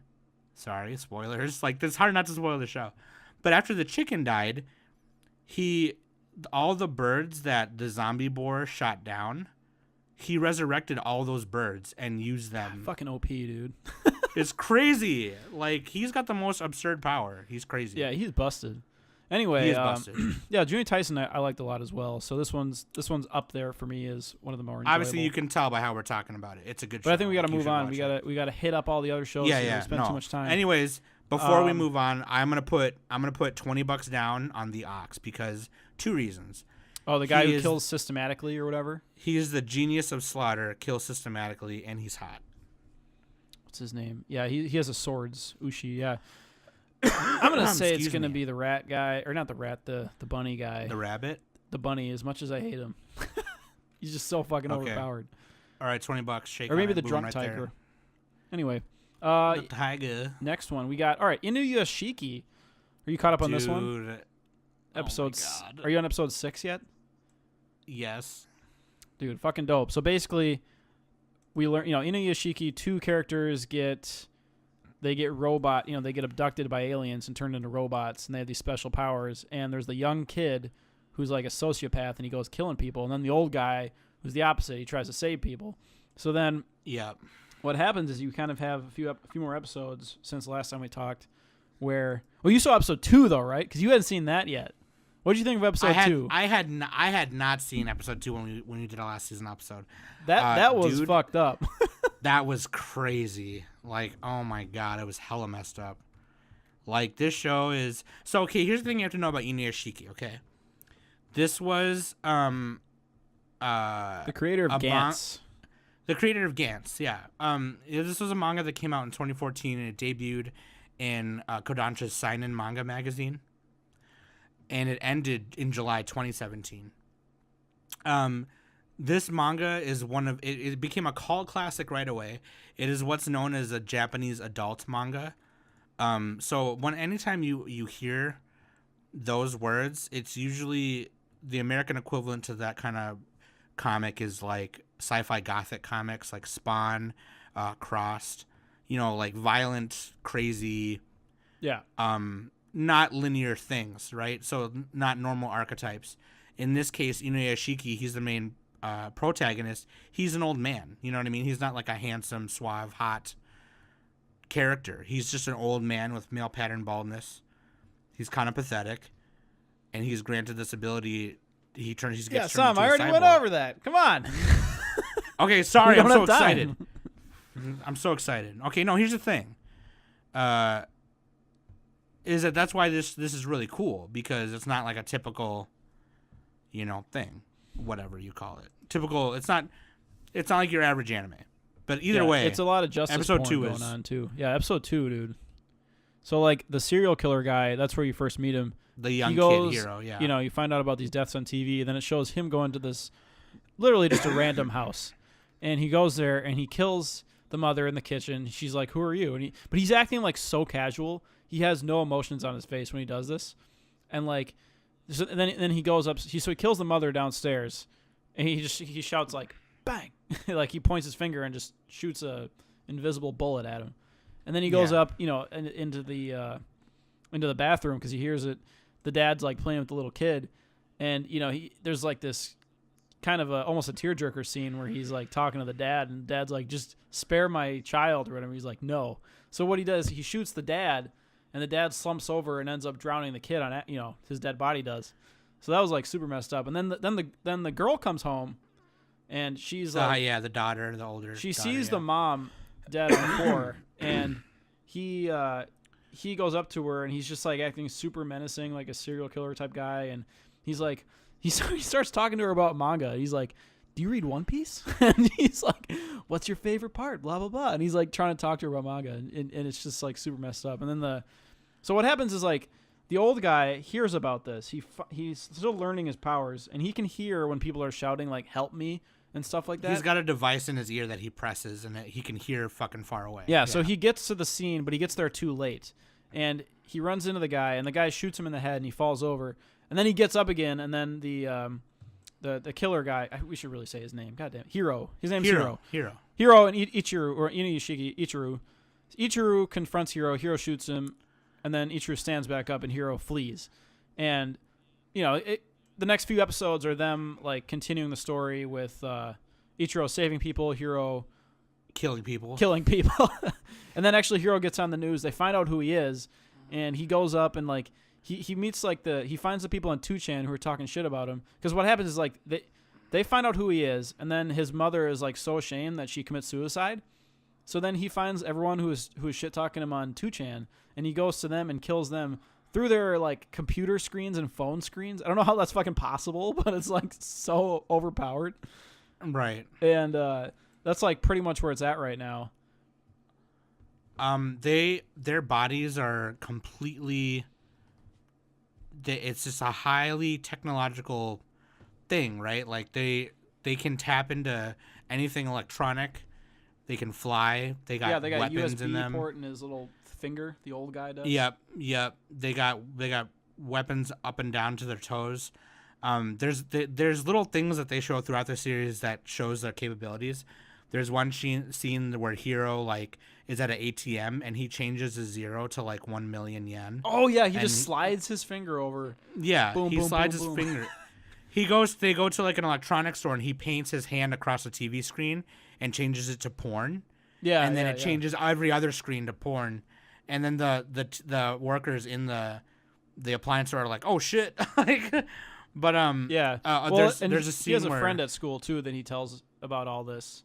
sorry, spoilers. Like, it's hard not to spoil the show. But after the chicken died, all the birds that the zombie boar shot down, he resurrected all those birds and used them.
Fucking OP, dude.
It's crazy. Like, he's got the most absurd power. He's crazy.
Yeah, he's busted. Anyway,
He is busted.
yeah, Junie Tyson I liked a lot as well. So this one's up there for me as one of the more enjoyable.
Obviously, you can tell by how we're talking about it. It's a good show.
But I think we got to
You
move
should
on.
watch
We got to hit up all the other shows.
Yeah,
so
yeah.
We spent
no.
too much time.
Anyways, before we move on, I'm gonna put $20 down on the Ox because two reasons.
Oh, the guy
He
who
is-
kills systematically or whatever.
He is the genius of slaughter, kills systematically, and he's hot.
What's his name? Yeah, he has a swords. Ushi. Yeah. I'm gonna say it's
Excuse
gonna
me.
be the rat guy, or not the rat, the bunny guy.
The rabbit.
The bunny. As much as I hate him, he's just so fucking
Okay.
overpowered.
All right, $20. Shake.
Or maybe
on it,
the
boom,
drunk
right
tiger.
there.
Anyway,
The tiger.
next one we got. All right, Inuyasha Shiki. Are you caught up on this one?
Dude,
Episode.
Oh my God.
Are you on episode 6 yet?
Yes.
Dude, fucking dope. So basically, we learn. Inuyasha Shiki. Two characters get robot. They get abducted by aliens and turned into robots, and they have these special powers. And there's the young kid who's like a sociopath, and he goes killing people. And then the old guy who's the opposite. He tries to save people. So then
Yep.
what happens is you kind of have a few more episodes since the last time we talked where you saw episode 2 though, right? Because you hadn't seen that yet. What did you think of episode 2?
I had not seen episode 2 when we did our last season episode.
That was
dude,
fucked up.
That was crazy. Like, oh my God, it was hella messed up. Like, this show is so okay. Here's the thing you have to know about Inuyashiki. Okay, this was
The creator of Gantz.
the creator of Gantz. Yeah. This was a manga that came out in 2014 and it debuted in Kodansha's Seinen manga magazine, and it ended in July 2017. This manga is one of it became a cult classic right away. It is what's known as a Japanese adult manga. So anytime you hear those words, it's usually the American equivalent to that kind of comic is like sci-fi gothic comics like Spawn, Crossed, like violent, crazy,
Yeah.
not linear things, right? So not normal archetypes. In this case, Inuyashiki, he's the main protagonist. He's an old man. You know what I mean? He's not like a handsome, suave, hot character. He's just an old man with male pattern baldness. He's kind of pathetic, and he's granted this ability. He gets turned
Sam,
into
I
a
already went
cyborg.
over that. Come on.
Okay, sorry,
We
I'm
don't
so
have time.
excited. I'm so excited. Okay, no, here's the thing. Is that's why this is really cool, because it's not like a typical, thing, whatever you call it. Typical. It's not like your average anime. But either way,
it's a lot of justice
episode
porn
2
going
is
on too. Yeah, episode 2, dude. So like the serial killer guy, that's where you first meet him.
the young
He goes,
kid hero. Yeah,
You find out about these deaths on TV, and then it shows him going to this, literally just a random house, and he goes there and he kills the mother in the kitchen. She's like, "Who are you?" But he's acting like so casual. He has no emotions on his face when he does this, and like, and then he goes up. So he kills the mother downstairs, and he shouts like, "Bang!" Like he points his finger and just shoots a invisible bullet at him, and then he goes up, into the bathroom because he hears it. The dad's like playing with the little kid, and there's like this kind of almost a tearjerker scene where he's like talking to the dad, and dad's like, "Just spare my child" or whatever. He's like, "No." So what he does, he shoots the dad, and the dad slumps over and ends up drowning the kid on his dead body does. So that was like super messed up. And then the girl comes home, and she's like,
the daughter, the older.
she
daughter,
sees the mom dead on the floor, and he goes up to her, and he's just like acting super menacing, like a serial killer type guy, and he's like, he starts talking to her about manga. He's like, "Do you read One Piece?" And he's like, "What's your favorite part?" Blah blah blah. And he's like trying to talk to her about manga, and it's just like super messed up. And then so what happens is like the old guy hears about this. He's still learning his powers, and he can hear when people are shouting like "Help me" and stuff like that.
He's got a device in his ear that he presses, and he can hear fucking far away.
Yeah, so he gets to the scene, but he gets there too late. And he runs into the guy, and the guy shoots him in the head, and he falls over. And then he gets up again, and then the killer guy, we should really say his name. Goddamn, Hiro. His name's Hiro. Hiro and Ichiru, or Inuyashiki, Ichiru. Ichiru confronts Hiro. Hiro shoots him, and then Ichiru stands back up, and Hiro flees. And the next few episodes are them like continuing the story with Ichiro saving people, Hiro
killing people.
And then actually Hiro gets on the news. They find out who he is, and he goes up and like he meets like he finds the people on 2chan who are talking shit about him. Because what happens is like they find out who he is, and then his mother is like so ashamed that she commits suicide. So then he finds everyone who is shit talking him on 2chan, and he goes to them and kills them through their like computer screens and phone screens. I don't know how that's fucking possible, but it's like so overpowered.
Right.
And that's like pretty much where it's at right now.
Their bodies are completely. It's just a highly technological thing, right? Like they can tap into anything electronic. They can fly. They got weapons
USB
in them.
port in his little finger. The old guy does.
Yep. They got weapons up and down to their toes. There's little things that they show throughout the series that shows their capabilities. There's one scene where Hiro like is at an ATM and he changes his 0 to like 1 million yen.
Oh yeah, he just slides his finger over.
Yeah,
boom,
he
boom,
slides
boom,
his
boom.
finger. They go to like an electronics store and he paints his hand across the TV screen and changes it to porn.
Yeah,
and then it changes every other screen to porn. And then the workers in the appliance store are like, "Oh shit!" Like, but
yeah.
There's a scene
he has a
where
friend at school too that he tells about all this,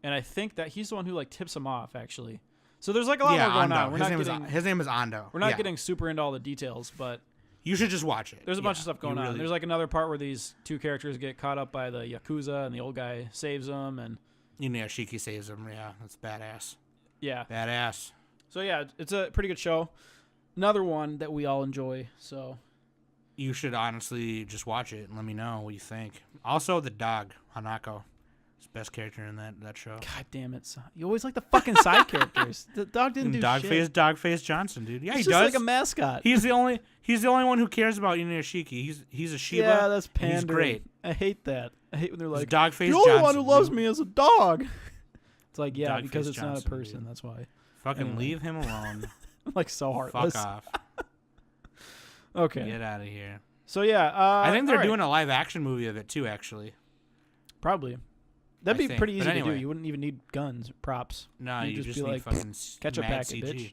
and I think that he's the one who like tips him off actually. So there's like a lot more going
Ando.
on.
His name is Ando.
We're not
Yeah.
getting super into all the details, but
You should just watch it.
there's a bunch of stuff going on.
really-
There's like another part where these two characters get caught up by the Yakuza, and the old guy saves them, and
Shiki saves him. Yeah, that's badass.
yeah.
Badass.
So yeah, it's a pretty good show. Another one that we all enjoy. So
You should honestly just watch it and let me know what you think. Also, the dog Hanako. Best character in that show.
God damn it, son. You always like the fucking side characters. The dog didn't do shit.
Dogface Johnson, dude. Yeah,
He's
he
just
does.
like a mascot.
He's the only one who cares about Inuyashiki. He's a Shiba.
Yeah, that's
and
pandering.
He's great.
I hate that. I hate when they're like,
Dogface
the only one
Johnson,
who loves
dude.
me is a dog. It's like, yeah,
Dogface
because it's not a
Johnson,
person.
dude.
That's why.
Fucking
Anyway.
leave him alone.
I'm like so heartless.
Fuck off.
Okay.
Get out of here.
So yeah,
I think they're
all right.
doing a live action movie of it too. Actually,
Probably. That'd
I
be
think.
pretty
But
easy to
anyway.
do. You wouldn't even need guns, props.
no,
You'd
you
just
just
be
need
like,
fucking
ketchup
mad
packet,
CG.
bitch.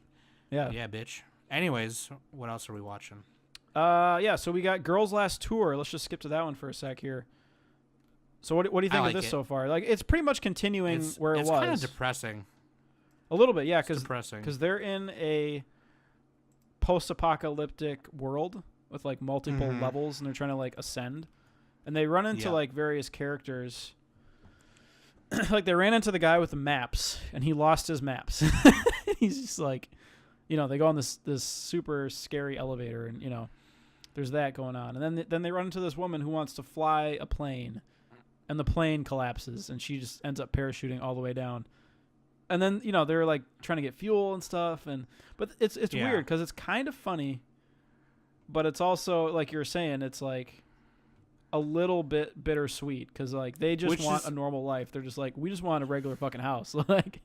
Yeah.
Yeah, bitch. Anyways, what else are we watching?
Yeah. So we got Girls Last Tour. Let's just skip to that one for a sec here. So what do you think
like
of this
it.
so far? Like, it's pretty much continuing where it
it's
was.
kind of depressing.
A little bit, yeah,
It's depressing.
because they're in a post-apocalyptic world with like multiple
Mhm.
levels, and they're trying to like ascend, and they run into
Yeah.
like various characters. Like they ran into the guy with the maps, and he lost his maps. He's just like, they go on this super scary elevator, and there's that going on, and then they run into this woman who wants to fly a plane, and the plane collapses, and she just ends up parachuting all the way down. And then they're like trying to get fuel and stuff, but it's
Yeah.
weird because it's kind of funny, but it's also like you're saying, it's like a little bit bittersweet because like they just
Which
want
is-
a normal life. They're just like, we just want a regular fucking house. Like,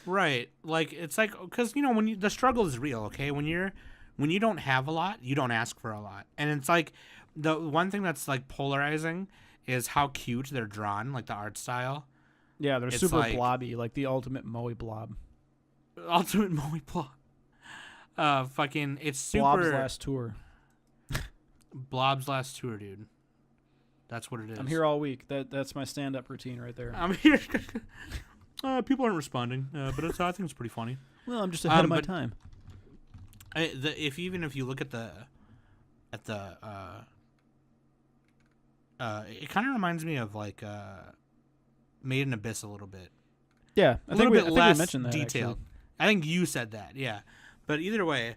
Right. Like it's like because when the struggle is real. Okay, when you don't have a lot, you don't ask for a lot, and it's like the one thing that's like polarizing is how cute they're drawn, like the art style.
yeah, they're
It's
super
like-
blobby, like the ultimate Moe blob.
Ultimate Moe Blob. Fucking, it's super.
Blob's Last Tour.
Blob's Last Tour, dude. That's what it is.
I'm here all week. That's my stand-up routine right there.
I'm here. People aren't responding, but I think it's pretty funny.
Well, I'm just ahead of my
but-
time.
If you look at the it kind of reminds me of like Made in Abyss a little bit.
Yeah, I
A
think
little
we
bit less
mentioned that,
detailed.
actually.
I think you said that, yeah. But either way,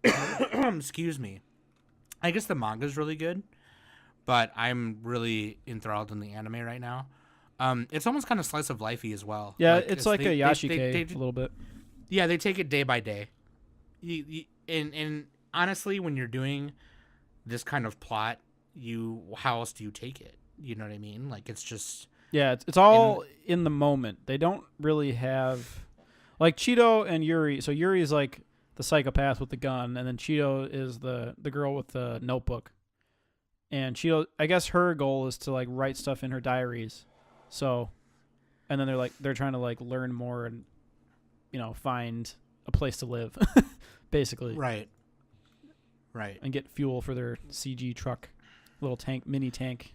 excuse me. I guess the manga's really good, but I'm really enthralled in the anime right now. It's almost kind of slice of lifey as well.
Yeah, it's like a
they-
Yashike
they-
a little bit.
Yeah, they take it day by day. And honestly, when you're doing this kind of plot, how else do you take it? You know what I mean? Like it's just
Yeah, it's all in the moment. They don't really have like Cheeto and Yuri. So Yuri is like the psychopath with the gun, and then Cheeto is the girl with the notebook. And Cheeto, I guess her goal is to like write stuff in her diaries. So, and then they're trying to like learn more and find a place to live, basically,
right.
and get fuel for their CG truck, mini tank.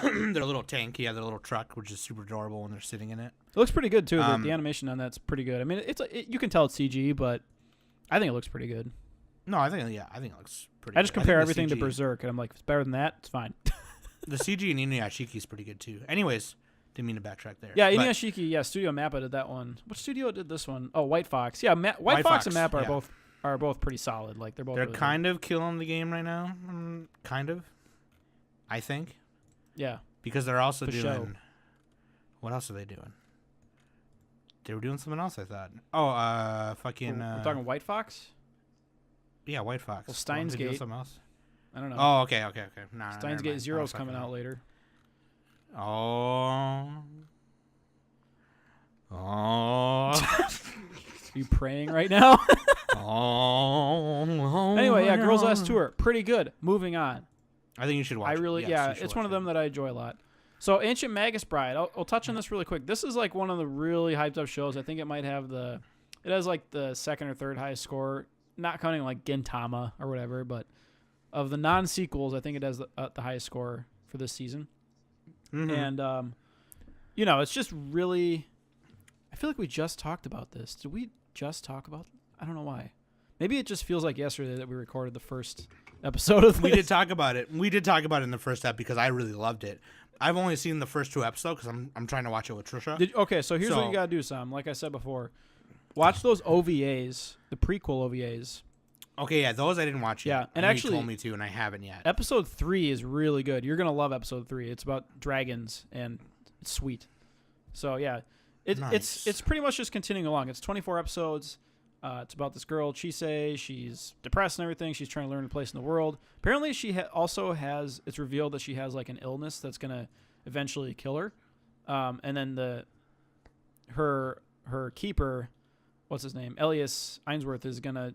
Their little tank, yeah, their little truck, which is super adorable when they're sitting in it.
It looks pretty good too. The animation on that's pretty good. I mean, you can tell it's CG, but I think it looks pretty good.
No, I think it looks pretty.
I just
good.
compare
think
everything to
CG
Berserk, and I'm like, if it's better than that, it's fine.
The CG in Inuyashiki is pretty good too. Anyways, didn't mean to backtrack there.
Yeah,
but-
Inuyashiki. Yeah, Studio Mappa did that one. What studio did this one? Oh, White Fox. Yeah, White
White
Fox and
Fox,
Mappa
yeah.
are both pretty solid. Like they're both.
They're
really
kind of killing the game right now. Kind of. I think.
good. Yeah.
Because they're also
For
doing.
show.
What else are they doing? They were doing something else, I thought. Oh, fucking.
We're talking White Fox.
Yeah, White Fox.
Well,
Weren't
Steins
they doing
Gate.
Something else?
I don't know.
Oh, okay. Nah,
Steins
never
Gate
mind.
Zero's
I was
coming
fucking
out later.
Oh. Oh.
Are you praying right now?
Oh.
Anyway, yeah, Girls Last Tour, pretty good. Moving on.
I think you should watch it. Yes, you should
it's one
watch
of them
it.
that I enjoy a lot. So, Ancient Magus Bride. I'll touch on this really quick. This is like one of the really hyped up shows. I think it might have it has like the second or third highest score, not counting like Gintama or whatever, but of the non-sequels, I think it has the highest score for this season.
Mhm.
And, it's just really, I feel like we just talked about this. Did we just talk about? I don't know why. Maybe it just feels like yesterday that we recorded the first episode of this.
We did talk about it. We did talk about it in the first ep because I really loved it. I've only seen the first 2 episodes because I'm trying to watch it with Trisha.
Okay, so here's what you gotta do, Sam. Like I said before, watch those OVAs, the prequel OVAs.
Okay, yeah, those I didn't watch yet.
Yeah, and
I know
actually,
you told me to, and I haven't yet.
Episode 3 is really good. You're gonna love episode 3. It's about dragons and it's sweet. So yeah,
Nice.
it's pretty much just continuing along. It's 24 episodes. It's about this girl, Chise. She's depressed and everything. She's trying to learn her place in the world. Apparently, she also has. It's revealed that she has like an illness that's gonna eventually kill her. And then her keeper, what's his name, Elias Ainsworth, is gonna.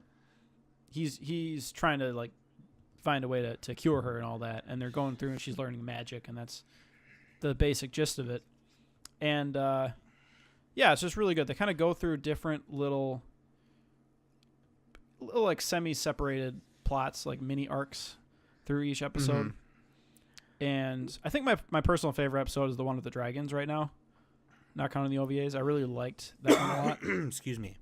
He's trying to like find a way to cure her and all that. And they're going through and she's learning magic, and that's the basic gist of it. And yeah, it's just really good. They kind of go through different little like semi-separated plots, like mini arcs through each episode. And I think my personal favorite episode is the one with the dragons right now, not counting the OVAs. I really liked that one a lot.
Excuse me.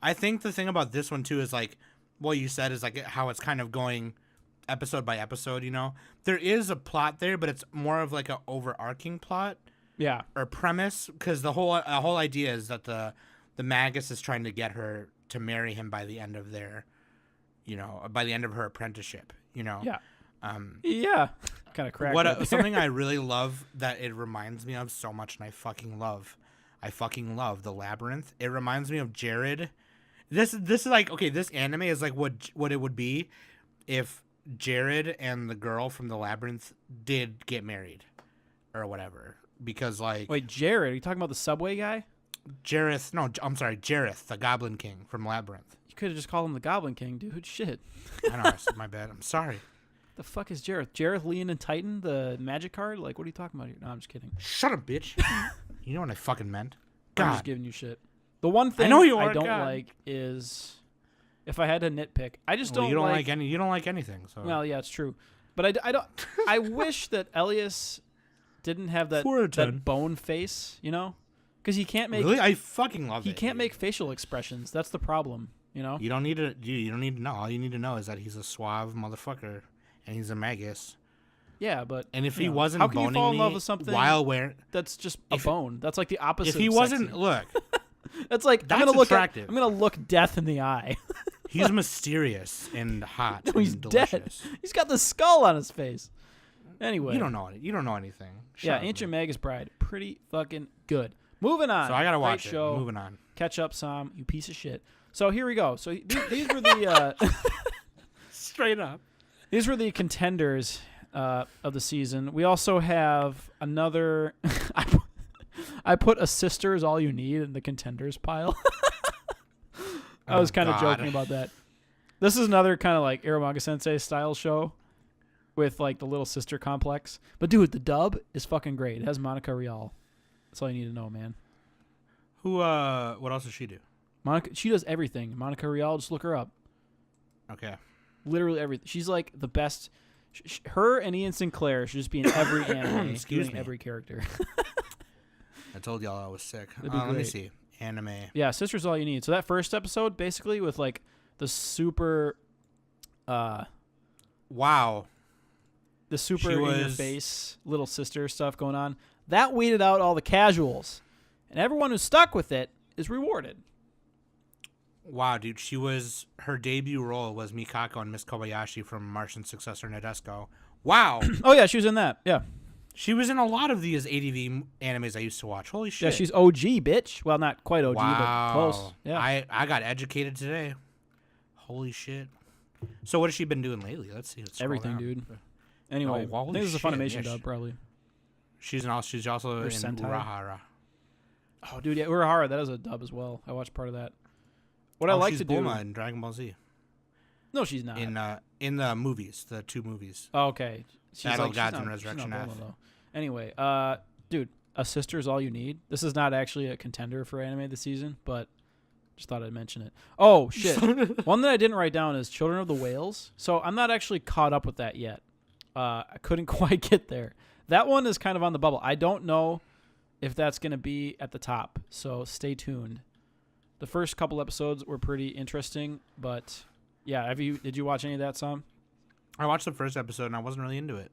I think the thing about this one too is like what you said is like how it's kind of going episode by episode, you know. There is a plot there, but it's more of like an overarching plot.
Yeah.
Or premise, because the whole idea is that the Magus is trying to get her to marry him by the end of by the end of her apprenticeship, you know.
Yeah. Yeah. Kind of cracked.
Something I really love that it reminds me of so much, and I fucking love the Labyrinth. It reminds me of Jared. This is like, okay, this anime is like what it would be if Jared and the girl from the Labyrinth did get married or whatever. Because like,
wait, Jared, are you talking about the subway guy?
Jareth, no, I'm sorry, Jareth, the Goblin King from Labyrinth.
You could have just called him the Goblin King, dude. Shit.
I know, I said my bad. I'm sorry.
The fuck is Jareth? Jareth, Leon, and Titan, the magic card? Like, what are you talking about here? No, I'm just kidding.
Shut up, bitch. You know what I fucking meant.
I'm
God.
just giving you shit. The one thing
I know you
I
are,
don't
God.
like is, if I had to nitpick, I just
Well,
don't
you don't
like
like you don't like anything. So
Well, yeah, it's true. But I don't. I wish that Elias didn't have that
4 out of 10.
bone face, you know? Because he can't make
really, I fucking love it.
he can't
dude.
make facial expressions. That's the problem, you know?
You don't need to. You don't need to know. All you need to know is that he's a suave motherfucker, and he's a Magus.
Yeah, but
And if
you
he
know,
wasn't
how can you
boning
fall in love
me
with something
while wearing,
that's just a
if-
bone? That's like the opposite.
if he
of
wasn't,
sexy.
look,
That's like
that's
I'm gonna look
attractive.
I'm gonna look death in the eye.
he's mysterious and hot.
No,
and
he's
delicious.
dead. He's got the skull on his face. Anyway,
You don't know it. You don't know anything. Shut
yeah,
up,
Ancient
man.
Magus Bride, pretty fucking good. Moving on.
So I gotta
Great
watch
show.
it. Moving on.
Catch up, Sam, you piece of shit. So here we go. So these were the
Straight up.
these were the contenders of the season. We also have another. I put A Sister Is All You Need in the contenders pile. I was kind of joking about that. This is another kind of like Aramanga Sensei style show with like the little sister complex. But dude, the dub is fucking great. It has Monica Rial. That's all you need to know, man.
Who? What else does she do?
Monica, she does everything. Monica Rial, just look her up.
Okay.
Literally everything. She's like the best. Her and Ian Sinclair should just be in every anime,
Excuse
doing
me.
every character.
I told y'all I was sick.
That'd be
Let me
great.
see. Anime.
Yeah, Sister's All You Need. So that first episode, basically, with like the super,
Wow.
the super
She
in your
was-
face little sister stuff going on, that weeded out all the casuals, and everyone who stuck with it is rewarded.
Wow, dude. Her debut role was Mikako and Miss Kobayashi from Martian Successor Nadesco. Wow.
Oh yeah, she was in that. Yeah,
She was in a lot of these ADV animes I used to watch. Holy shit.
yeah, she's OG, bitch. Well, not quite OG,
wow.
but close. Yeah.
I got educated today. Holy shit. So what has she been doing lately? Let's see. Let's scroll
Everything,
down.
dude. Anyway,
Oh,
I
holy
think this is a
shit.
Funimation
Yeah,
dub, probably.
She's also
Or
in
Sentai.
Urahara.
Oh, dude, yeah, Urahara, that is a dub as well. I watched part of that. What I like
she's
to do.
Bulma in Dragon Ball Z.
No, she's not.
In the movies, the 2 movies.
Oh, okay. She's
Battle
like,
of Gods
she's
and
not-
Resurrection
she's not
F.
Bulma, though. Anyway, dude, A Sister Is All You Need. This is not actually a contender for anime this season, but just thought I'd mention it. Oh, shit. One that I didn't write down is Children of the Whales. So I'm not actually caught up with that yet. I couldn't quite get there. That one is kind of on the bubble. I don't know if that's going to be at the top, so stay tuned. The first couple episodes were pretty interesting, but yeah, did you watch any of that, Som?
I watched the first episode and I wasn't really into it.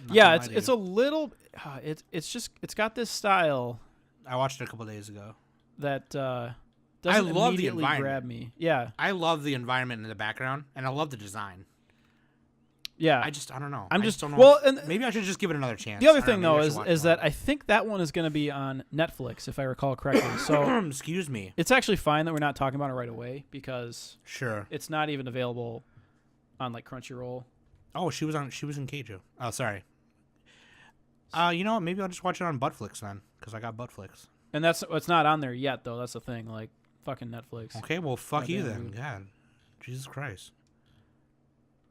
Not
Yeah,
gonna
it's
lie to
it's
you.
a little it's got this style
I watched it a couple days ago.
that doesn't
love the
immediately
environment.
grab me. Yeah.
I love the environment in the background, and I love the design.
Yeah.
I don't know.
I'm
I
just
don't know.
well, and
Maybe I should just give it another chance.
the other
I don't
thing
know,
though
maybe I should watch
is
more.
that I think that one is going to be on Netflix if I recall correctly. So
Excuse me.
it's actually fine that we're not talking about it right away because
Sure.
it's not even available on like Crunchyroll.
Oh, she was in Keiju. Oh, sorry. You know what? Maybe I'll just watch it on Buttflix then, because I got Buttflix.
And it's not on there yet though. That's the thing. Like fucking Netflix.
Okay, well, fuck you
Goddamn
then.
rude.
God, Jesus Christ.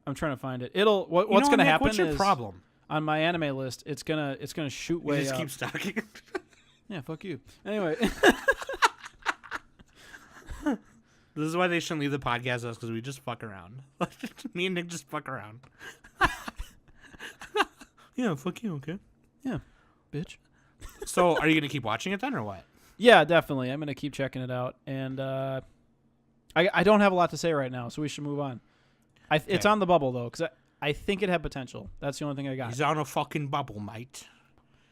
I'm trying to find it. What's
You know
going to
Nick,
happen
What's your
is
problem?
on my anime list, it's gonna shoot
You
way
just
up.
keep stalking.
Yeah, fuck you. Anyway,
This is why they shouldn't leave the podcast us, because we just fuck around. Me and Nick just fuck around. Yeah, fuck you. Okay.
yeah, bitch.
So, are you gonna keep watching it then, or what?
Yeah, definitely. I'm gonna keep checking it out, and I don't have a lot to say right now, so we should move on. It's
Okay.
on the bubble though, because I think it had potential. That's the only thing I got.
He's on a fucking bubble, mate.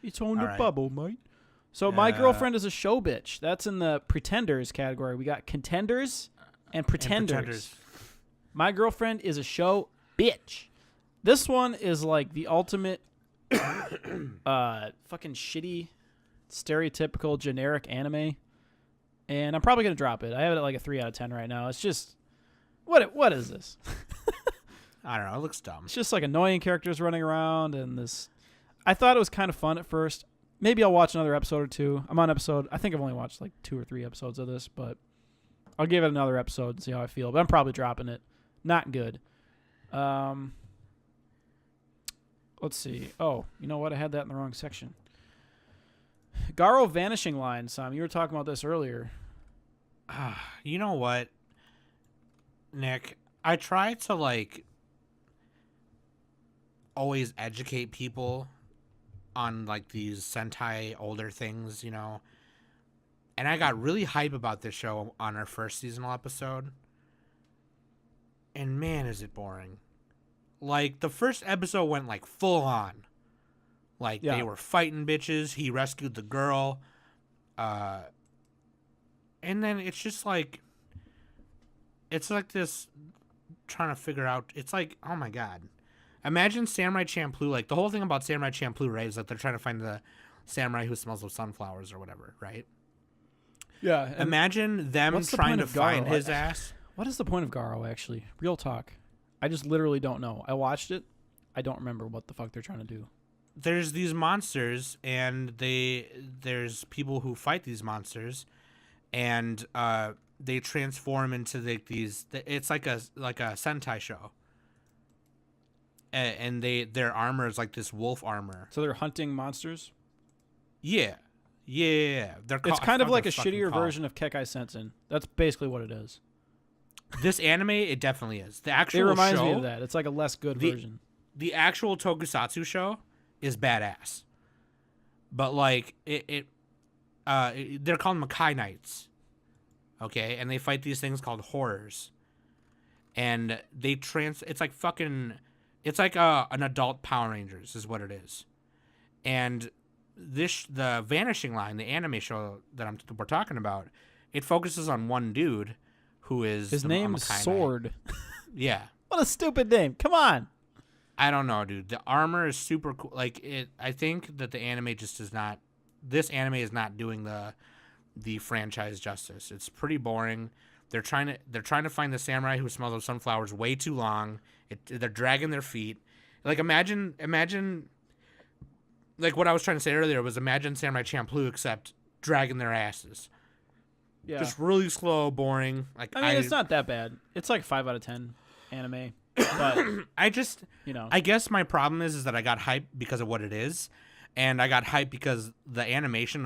It's on the
Alright.
bubble, mate. So my girlfriend is a show bitch. That's in the pretenders category. We got contenders and pretenders. My girlfriend is a show bitch. This one is like the ultimate fucking shitty, stereotypical, generic anime. And I'm probably gonna drop it. I have it at like a 3 out of 10 right now. It's just what is this?
I don't know. It looks dumb.
It's just like annoying characters running around and this. I thought it was kind of fun at first. Maybe I'll watch another episode or two. I'm on episode. I think I've only watched like 2 or 3 episodes of this, but I'll give it another episode and see how I feel. But I'm probably dropping it. Not good. Let's see. Oh, you know what? I had that in the wrong section. Garo Vanishing Line, Sam. You were talking about this earlier.
You know what, Nick? I try to like always educate people on like these Sentai older things, you know. And I got really hype about this show on our first seasonal episode. And man, is it boring. Like the first episode went like full on. Like
Yeah.
they were fighting bitches, he rescued the girl. And then it's just like it's like this trying to figure out, it's like, oh my god. Imagine Samurai Champloo, like the whole thing about Samurai Champloo, right, is that they're trying to find the samurai who smells of sunflowers or whatever, right?
Yeah.
Imagine them
what's the
trying
point
to
of
find
Garo?
his ass.
What is the point of Garo, actually? Real talk. I just literally don't know. I watched it. I don't remember what the fuck they're trying to do.
There's these monsters, and there's people who fight these monsters, and they transform into these. It's like a Sentai show, and their armor is like this wolf armor.
So they're hunting monsters?
Yeah. They're
It's
I
kind of
forgot
like
what
a
they're fucking
shittier
called.
version of Kekai Sensen. That's basically what it is.
This anime, it definitely is. The actual
It reminds
show,
me of that. It's like a less good version.
The actual tokusatsu show is badass, but like they're called Makai Knights, okay, and they fight these things called horrors, and they it's like fucking, it's like an adult Power Rangers is what it is, and the Vanishing Line, the anime show that we're talking about, it focuses on one dude who is
His name's
Makai Knight.
Sword.
Yeah.
What a stupid name. Come on.
I don't know, dude. The armor is super cool. Like I think that the anime just is not. This anime is not doing the franchise justice. It's pretty boring. They're trying to find the samurai who smells of sunflowers way too long. They're dragging their feet. Like imagine. Like what I was trying to say earlier was imagine Samurai Champloo except dragging their asses.
Yeah.
Just really slow, boring. Like
I mean, it's not that bad. It's like 5 out of 10 anime. But,
I just.
you know.
I guess my problem is that I got hyped because of what it is, and I got hyped because the animation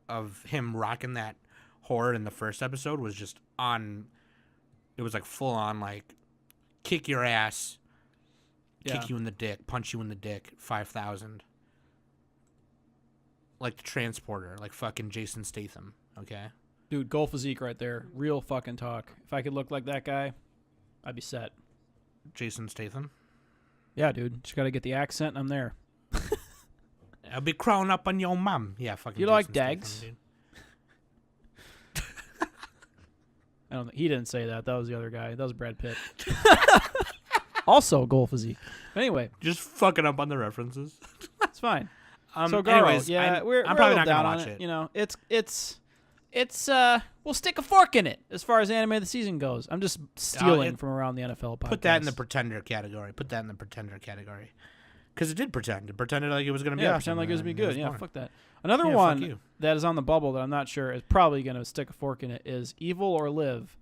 of him rocking that horror in the first episode was just on. It was like full on, like kick your ass, kick you in the dick, punch you in the dick, 5,000. Like the transporter, like fucking Jason Statham. Okay.
Dude, goal physique right there. Real fucking talk. If I could look like that guy, I'd be set.
Jason Statham.
Yeah, dude. Just got to get the accent and I'm there.
I'll be crawling up on your mum. Yeah, fucking.
You like
Jason
Dags?
Statham,
I don't. He didn't say that. That was the other guy. That was Brad Pitt. Also, goal physique. Anyway,
dude. Just fucking up on the references.
it's fine. So, Garo,
anyways,
yeah,
I'm
we're
probably
a
not
little down
gonna
on
watch
it.
it.
You know, it's we'll stick a fork in it as far as anime of the season goes. I'm just stealing from around the NFL podcast.
Put that in the pretender category. Because it did pretend. It pretended like it was going to be awesome.
pretend like it was going to be good. Yeah,
fun.
fuck that. Another
Yeah, fuck
one
you.
that is on the bubble that I'm not sure is probably going to stick a fork in it is Evil or Live.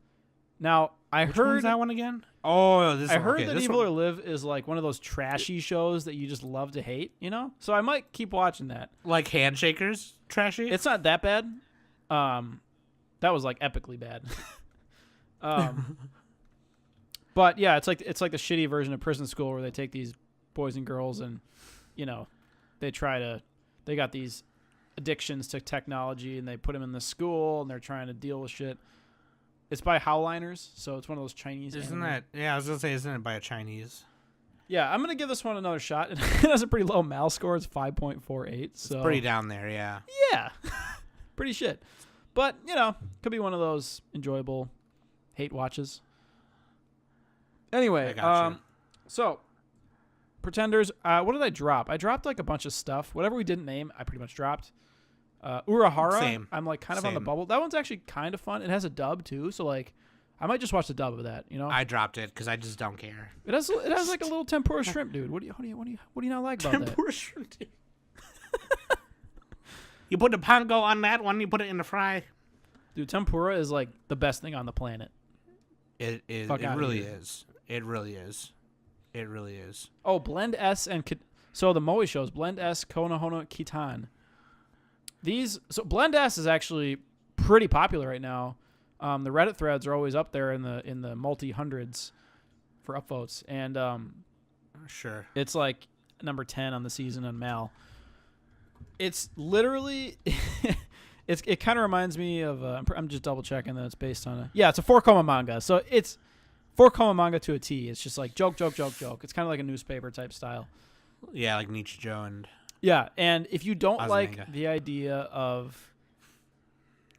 Now,
Which one's that one again? Oh, this
I
one.
heard
Okay,
that
this
Evil
one.
or Live is like one of those trashy shows that you just love to hate, you know? So I might keep watching that.
Like Handshakers, trashy.
It's not that bad. That was like epically bad. But yeah, it's like the shitty version of Prison School where they take these boys and girls and, you know, they got these addictions to technology and they put them in the school and they're trying to deal with shit. It's by Howliners, so it's one of those Chinese.
Isn't
anime.
that? Yeah, I was gonna say, isn't it by a Chinese?
Yeah, I'm gonna give this one another shot. It has a pretty low Mal score. It's 5.48. So
It's pretty down there. Yeah.
yeah, pretty shit. But you know, could be one of those enjoyable hate watches. Anyway,
I gotcha.
So Pretenders. What did I drop? I dropped like a bunch of stuff. Whatever we didn't name, I pretty much dropped. Urahara.
Same.
I'm like kind of on the
Same.
bubble. That one's actually kind of fun. It has a dub too, so like I might just watch the dub of that. You know,
I dropped it because I just don't care.
it has like a little tempura shrimp, dude. What do you not like about that?
Shrimp. You put the panko on that one. You put it in the fry.
Dude, tempura is like the best thing on the planet.
It is.
Fuck
It
outta
really
here.
is. It really is. It really is.
Oh, Blend S and so the Moe shows Blend S, Konohana, Kitan. Blend S is actually pretty popular right now. The Reddit threads are always up there in the multi hundreds for upvotes, and
Sure.
it's like number 10 on the season on Mal. It's literally, it kind of reminds me of. I'm just double checking that it's based on it's a 4-koma manga, so it's 4-koma manga to a T. It's just like joke. It's kind of like a newspaper type style.
Yeah, like Nick-Juu and.
Yeah, and if you don't like
Azumanga.
the idea of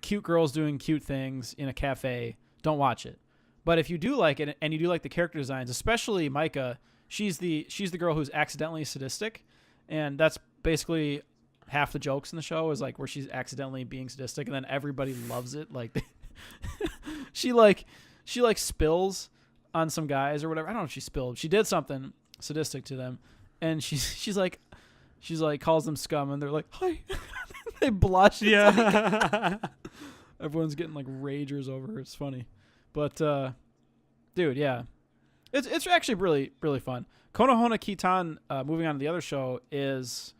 cute girls doing cute things in a cafe, don't watch it. But if you do like it and you do like the character designs, especially Micah, she's the girl who's accidentally sadistic, and that's basically half the jokes in the show is like where she's accidentally being sadistic, and then everybody loves it. Like she spills on some guys or whatever. I don't know if she spilled. She did something sadistic to them, and she's like calls them scum, and they're like, hi. They blush.
Yeah.
Everyone's getting like ragers over her. It's funny. But dude, yeah. It's actually really, really fun. Konohana Kitan, moving on to the other show, it's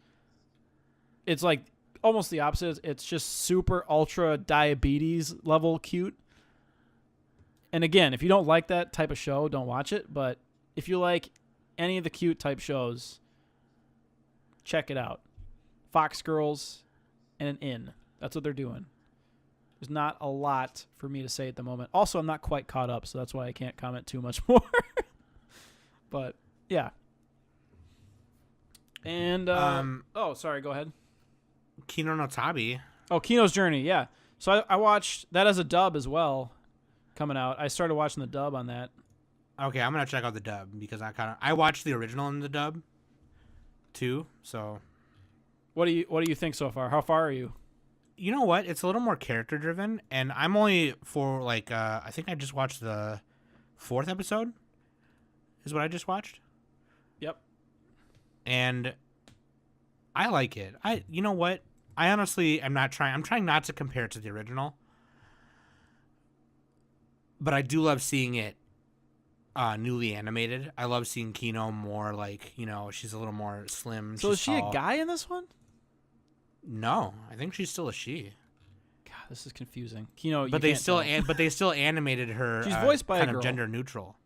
like almost the opposite. It's just super ultra diabetes level cute. And again, if you don't like that type of show, don't watch it. But if you like any of the cute type shows, check it out. Fox Girls and an Inn. That's what they're doing. There's not a lot for me to say at the moment. Also, I'm not quite caught up, so that's why I can't comment too much more. But yeah. And oh, sorry, go ahead.
Kino no Tabi.
Oh, Kino's Journey, yeah. So I watched that as a dub as well, coming out. I started watching the dub on that.
Okay, I'm gonna check out the dub because I watched the original in the dub too. So
What do you think so far? How far are you?
you know what? It's a little more character driven, and I'm only for like I think I just watched the 4th episode. Is what I just watched.
Yep.
And I like it. You know what? I honestly am not trying. I'm trying not to compare it to the original, but I do love seeing it newly animated. I love seeing Kino more like, you know, she's a little more slim.
So
she's
is she
tall.
a guy in this one?
No, I think she's still a she.
God, this is confusing. Kino,
But they still animated her.
She's voiced by a
kind
girl.
of gender neutral.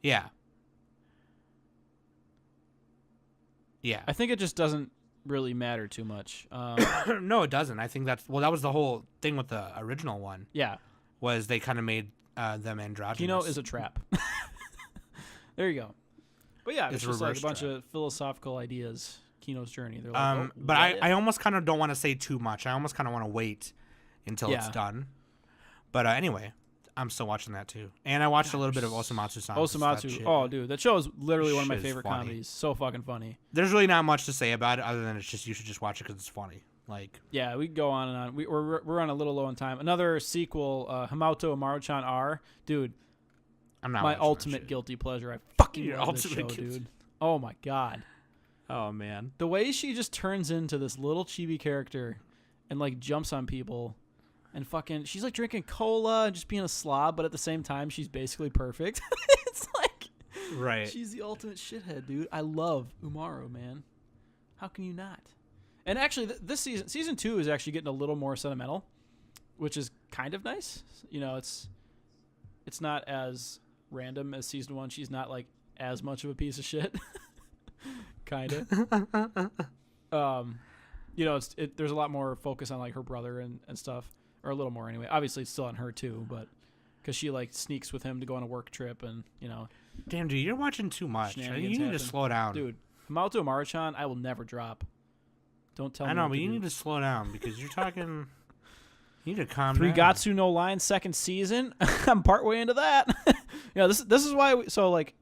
Yeah. Yeah.
I think it just doesn't really matter too much.
No, it doesn't. I think that was the whole thing with the original one.
Yeah,
Was they kind of made them androgynous.
Kino is a trap. There you go. But yeah, it's
It's a
just like a
reverse
bunch
trap.
of philosophical ideas. Kino's journey. They're like, oh,
But
what if?
I almost kind of don't want to say too much. I almost kind of want to wait until it's
Yeah.
done. But anyway, I'm still watching that too. And I watched a little bit of Osamatsu-san.
Osamatsu. Oh, dude, that show is literally one of my
Shit is
favorite
funny.
comedies. So fucking funny.
There's really not much to say about it other than it's just you should just watch it because it's funny. Like,
Yeah, we can go on and on. We're on a little low on time. Another sequel, Hamato Maruchan R. Dude,
I'm not
my
watching that
ultimate
shit.
guilty pleasure. I fucking
Your
love this show,
ultimate guilty-
dude. Oh my god.
Oh man.
The way she just turns into this little chibi character and like jumps on people and fucking she's like drinking cola and just being a slob, but at the same time she's basically perfect. It's like
Right.
she's the ultimate shithead, dude. I love Umaru, man. How can you not? And actually this season 2 is actually getting a little more sentimental, which is kind of nice. You know, it's not as random as season 1. She's not like as much of a piece of shit. Kind of. You know, there's a lot more focus on like her brother and stuff, or a little more anyway. Obviously, it's still on her too, but because she like sneaks with him to go on a work trip, and you know,
Damn, dude, you're watching too much. You
Shenanigans
need to
happen.
slow down.
dude, Hamato Maruchan, I will never drop. Don't tell me.
I know,
what
but
to
you
do.
need to slow down because you're talking. You need to calm down.
Rigatsu no Line second season. I'm partway into that. Yeah, this is why. So like,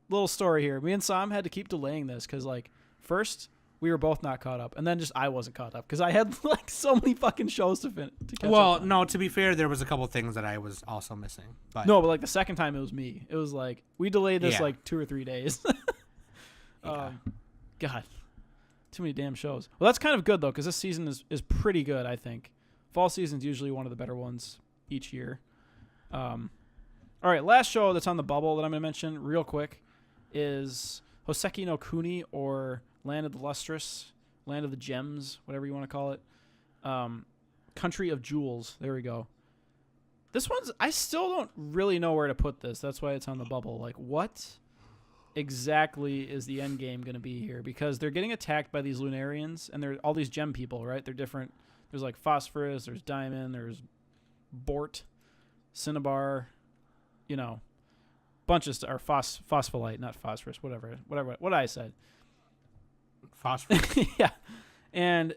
little story here. Me and Sam had to keep delaying this because like first we were both not caught up, and then just I wasn't caught up because I had like so many fucking shows to catch
Well,
up on.
no, to be fair, there was a couple things that I was also missing. But
No, but like the second time it was me. It was like we delayed this
Yeah.
like 2 or 3 days.
Yeah.
God, too many damn shows. Well, that's kind of good though because this season is pretty good. I think fall season's usually one of the better ones each year. All right, last show that's on the bubble that I'm gonna mention real quick is Hoseki no Kuni, or Land of the Lustrous, Land of the Gems, whatever you want to call it. Country of Jewels. There we go. This one's, I still don't really know where to put this. That's why it's on the bubble. Like, what exactly is the end game going to be here? Because they're getting attacked by these Lunarians, and they're all these gem people, right? They're different. There's like Phosphorus, there's Diamond, there's Bort, Cinnabar, you know, bunches or Phospholite, not Phosphorus, whatever, what I said.
phosphorus.
Yeah. And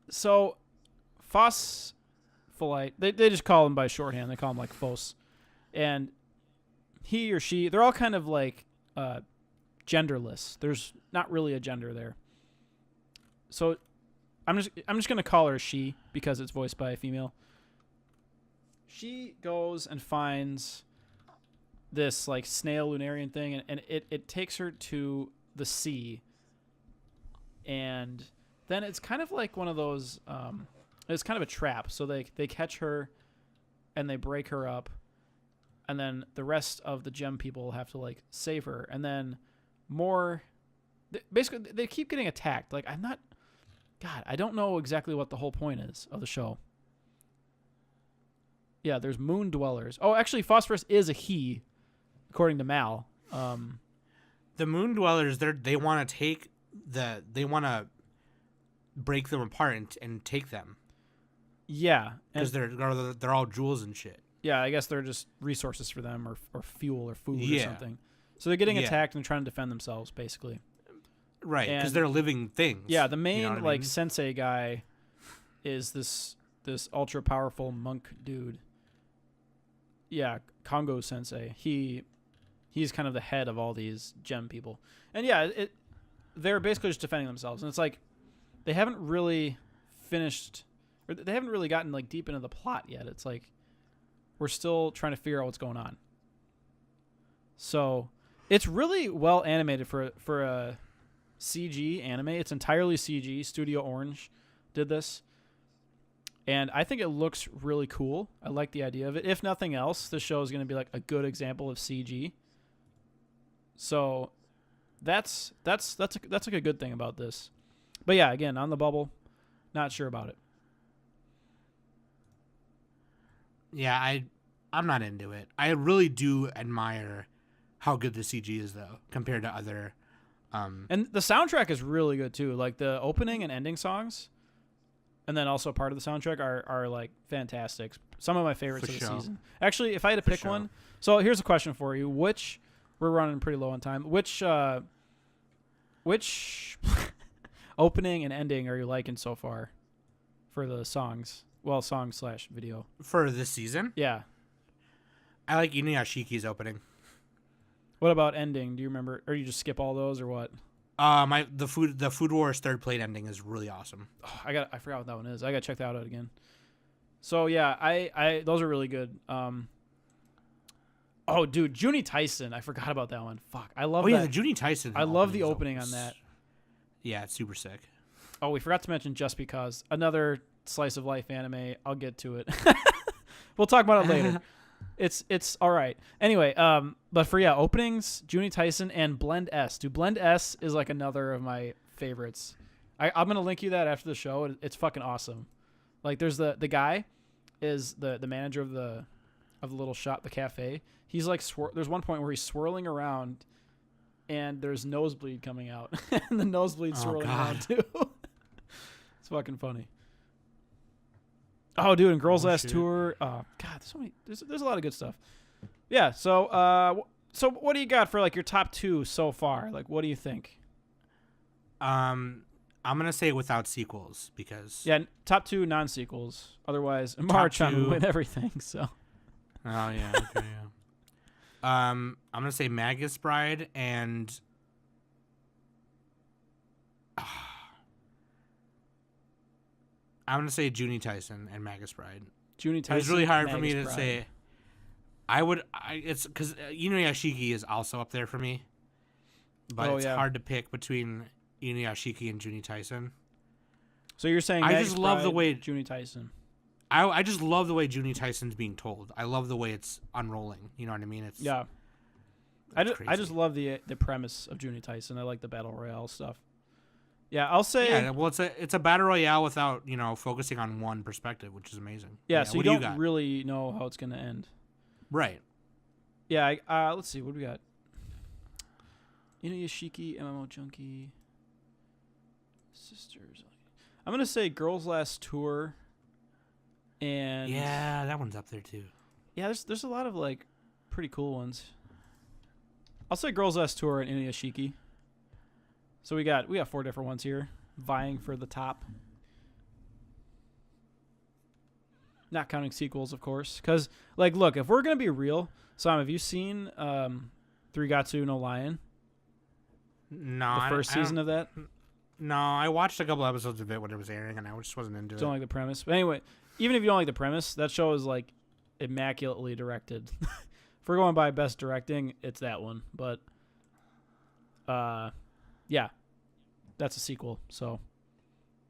so Phospholite, they just call him by shorthand. They call him like Phos. And he or she, they're all kind of like genderless. There's not really a gender there. So I'm just going to call her she because it's voiced by a female. She goes and finds this like snail Lunarian thing, and it takes her to the sea. And then it's kind of like one of those it's kind of a trap. So they catch her and they break her up, and then the rest of the gem people have to like save her, and then basically they keep getting attacked. Like I don't know exactly what the whole point is of the show. Yeah, there's moon dwellers. Oh, actually Phosphorus is a he, according to Mal.
The moon dwellers, they want to break them apart and take them
Yeah,
because they're all jewels and shit.
yeah, I guess they're just resources for them, or fuel or food or
Yeah.
something. So they're getting
Yeah.
attacked and trying to defend themselves, basically.
Right, because
And-
they're living things.
Yeah, the main
you know what I
like
mean?
sensei guy is this ultra powerful monk dude. Yeah, Kongo sensei. He's kind of the head of all these gem people. And yeah, they're basically just defending themselves. And it's like they haven't really finished, or they haven't really gotten like deep into the plot yet. It's like we're still trying to figure out what's going on. So it's really well animated for a CG anime. It's entirely CG. Studio Orange did this. And I think it looks really cool. I like the idea of it. If nothing else, this show is going to be like a good example of CG. So that's like a good thing about this. But yeah, again, on the bubble, not sure about it.
Yeah, I'm not into it. I really do admire how good the CG is though, compared to other
And the soundtrack is really good too. Like the opening and ending songs, and then also part of the soundtrack are like fantastic. Some of my favorites
For
of the
sure.
season. Actually, if I had to
For
pick
sure.
one, so here's a question for you: we're running pretty low on time. Which opening and ending are you liking so far for the songs? Well, song/video.
For this season,
Yeah.
I like Inuyashiki's opening.
What about ending? Do you remember, or you just skip all those, or what?
The Food Wars third plate ending is really awesome.
Oh, I forgot what that one is. I gotta check that out again. So yeah, I those are really good. Oh, dude, Junie Tyson. I forgot about that one. Fuck, I love
Oh yeah,
that.
the Junie Tyson.
I love the
is
opening on
always-
that.
Yeah, it's super sick.
Oh, we forgot to mention Just Because, another slice of life anime. I'll get to it. We'll talk about it later. It's all right. Anyway, but for openings, Junie Tyson and Blend S. Dude, Blend S is like another of my favorites. I'm gonna link you that after the show. It's fucking awesome. Like, there's the guy is the manager of the little shop, the cafe. He's like there's one point where he's swirling around, and there's nosebleed coming out, and the nosebleed swirling around too. It's fucking funny. Oh, dude, and Girls Last
shit.
Tour. Oh, God, there's so many. There's a lot of good stuff. Yeah. So, so what do you got for like your top 2 so far? Like, what do you think?
I'm gonna say without sequels because
Yeah, top 2 non-sequels. Otherwise, March-on would
2.
win everything. So,
Oh yeah, okay, yeah. I'm gonna say Magus Bride and I'm gonna say Junie Tyson and Magus Bride.
Junie Tyson.
It was really hard for me
Magus
to
Bride.
say. It's because Inuyashiki is also up there for me, but
Oh,
it's
yeah.
hard to pick between Inuyashiki and Junie Tyson.
So you're saying
I
Magus
just love the
Bride,
way-
Junie Tyson.
I just love the way Junie Tyson's being told. I love the way it's unrolling. You know what I mean? It's
Yeah. I just
crazy.
love the premise of Junie Tyson. I like the battle royale stuff. Yeah, I'll say
Yeah, well, it's a battle royale without focusing on one perspective, which is amazing.
so you
what do
don't
got?
really know how it's gonna end.
Right.
Yeah, let's see. What do we got? Inuyashiki, MMO Junkie, Sisters. I'm gonna say Girls Last Tour, and
Yeah, that one's up there too.
yeah. There's a lot of like pretty cool ones. I'll say Girls Last Tour and Inuyashiki. So we got 4 different ones here vying for the top. Not counting sequels, of course, because like, look, if we're gonna be real, Sam, have you seen Three Gatsu no Lion?
No,
The first season of that?
No, I watched a couple episodes of it when it was airing, and I just wasn't into
Don't
it.
like the premise. But anyway, even if you don't like the premise, that show is like immaculately directed. If we're going by best directing, it's that one. But yeah, that's a sequel. So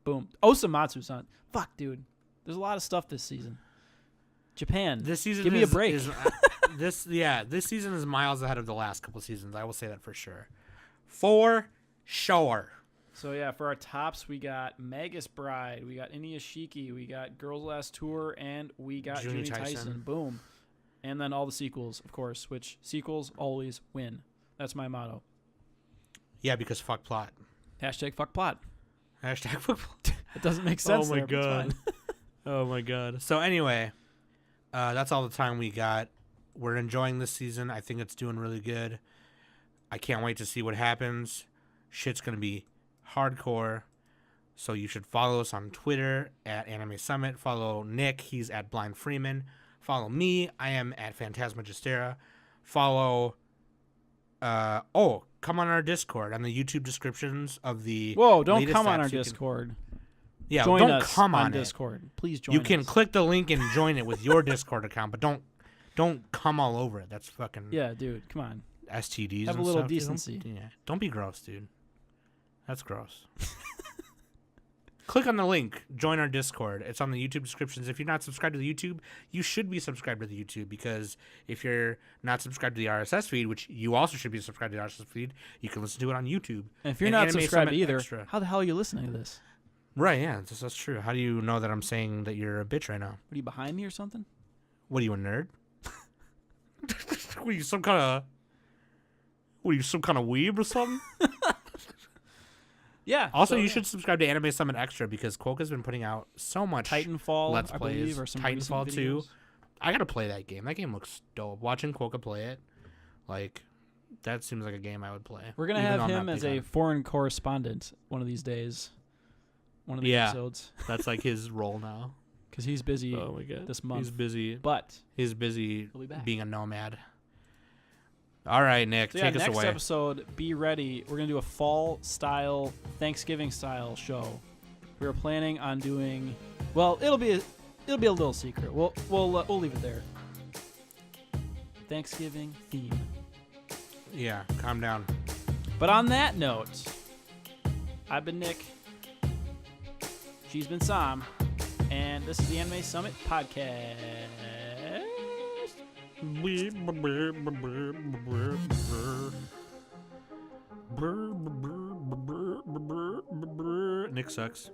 boom. Osamatsu-san. Fuck, dude. There's a lot of stuff this season. Japan.
This season,
Give me a break.
This season is miles ahead of the last couple seasons. I will say that for sure. For sure.
So yeah, for our tops, we got Magus Bride, we got Inuyashiki, we got Girls Last Tour, and we got
Junie
Junie Tyson.
Tyson.
Boom. And then all the sequels, of course, which sequels always win. That's my motto.
Yeah, because fuck plot.
Hashtag fuck plot.
Hashtag fuck plot.
It doesn't make sense.
my
there, but it's
God.
fine.
Oh my god. So anyway, that's all the time we got. We're enjoying this season. I think it's doing really good. I can't wait to see what happens. Shit's gonna be hardcore. So you should follow us on Twitter at Anime Summit. Follow Nick. He's at Blind Freeman. Follow me. I am at Phantasma Gestera. Follow. Come on our Discord on the YouTube descriptions of the.
Whoa, don't
latest
come on our
apps. You can-
Discord.
Yeah,
Join
don't
us
come
on
on it.
Discord. Please join
You
us.
can click the link and join it with your Discord account, but don't come all over it. That's fucking
Yeah, dude, come on.
STDs.
Have a
and
little
stuff, dude.
decency.
Don't be gross, dude. That's gross. Click on the link. Join our Discord. It's on the YouTube descriptions. If you're not subscribed to the YouTube, you should be subscribed to the YouTube, because if you're not subscribed to the RSS feed, which you also should be subscribed to the RSS feed, you can listen to it on YouTube.
And if you're
And
not
Anime
subscribed
Summit
either,
Extra.
how the hell are you listening to this?
Right, yeah, that's true. How do you know that I'm saying that you're a bitch right now?
What are you behind me or something?
What are you, a nerd? What are you, some kind of weeb or something?
Yeah.
Also,
so,
you
yeah.
should subscribe to Anime Summit Extra because Quokka's been putting out so much
Titanfall,
Let's
I
Plays.
believe, or some recent
Titanfall 2.
videos.
I gotta play that game. That game looks dope. Watching Quokka play it, like, that seems like a game I would play.
We're gonna
even
have
though I'm
him
not
as
big
a
on-
foreign correspondent one of these days. One of the
Yeah.
episodes,
That's like his role now.
because he's busy
Oh my god,
this month.
He's busy.
But
He's busy
he'll be back.
being a nomad. All right, Nick,
So yeah,
take us
next
away.
episode, be ready. We're gonna do a fall style, Thanksgiving style show. We were planning on doing. Well, it'll be a little secret. We'll leave it there. Thanksgiving theme.
Yeah, calm down.
But on that note, I've been Nick. She's been Som, and this is the Anime Summit podcast.
Nick sucks.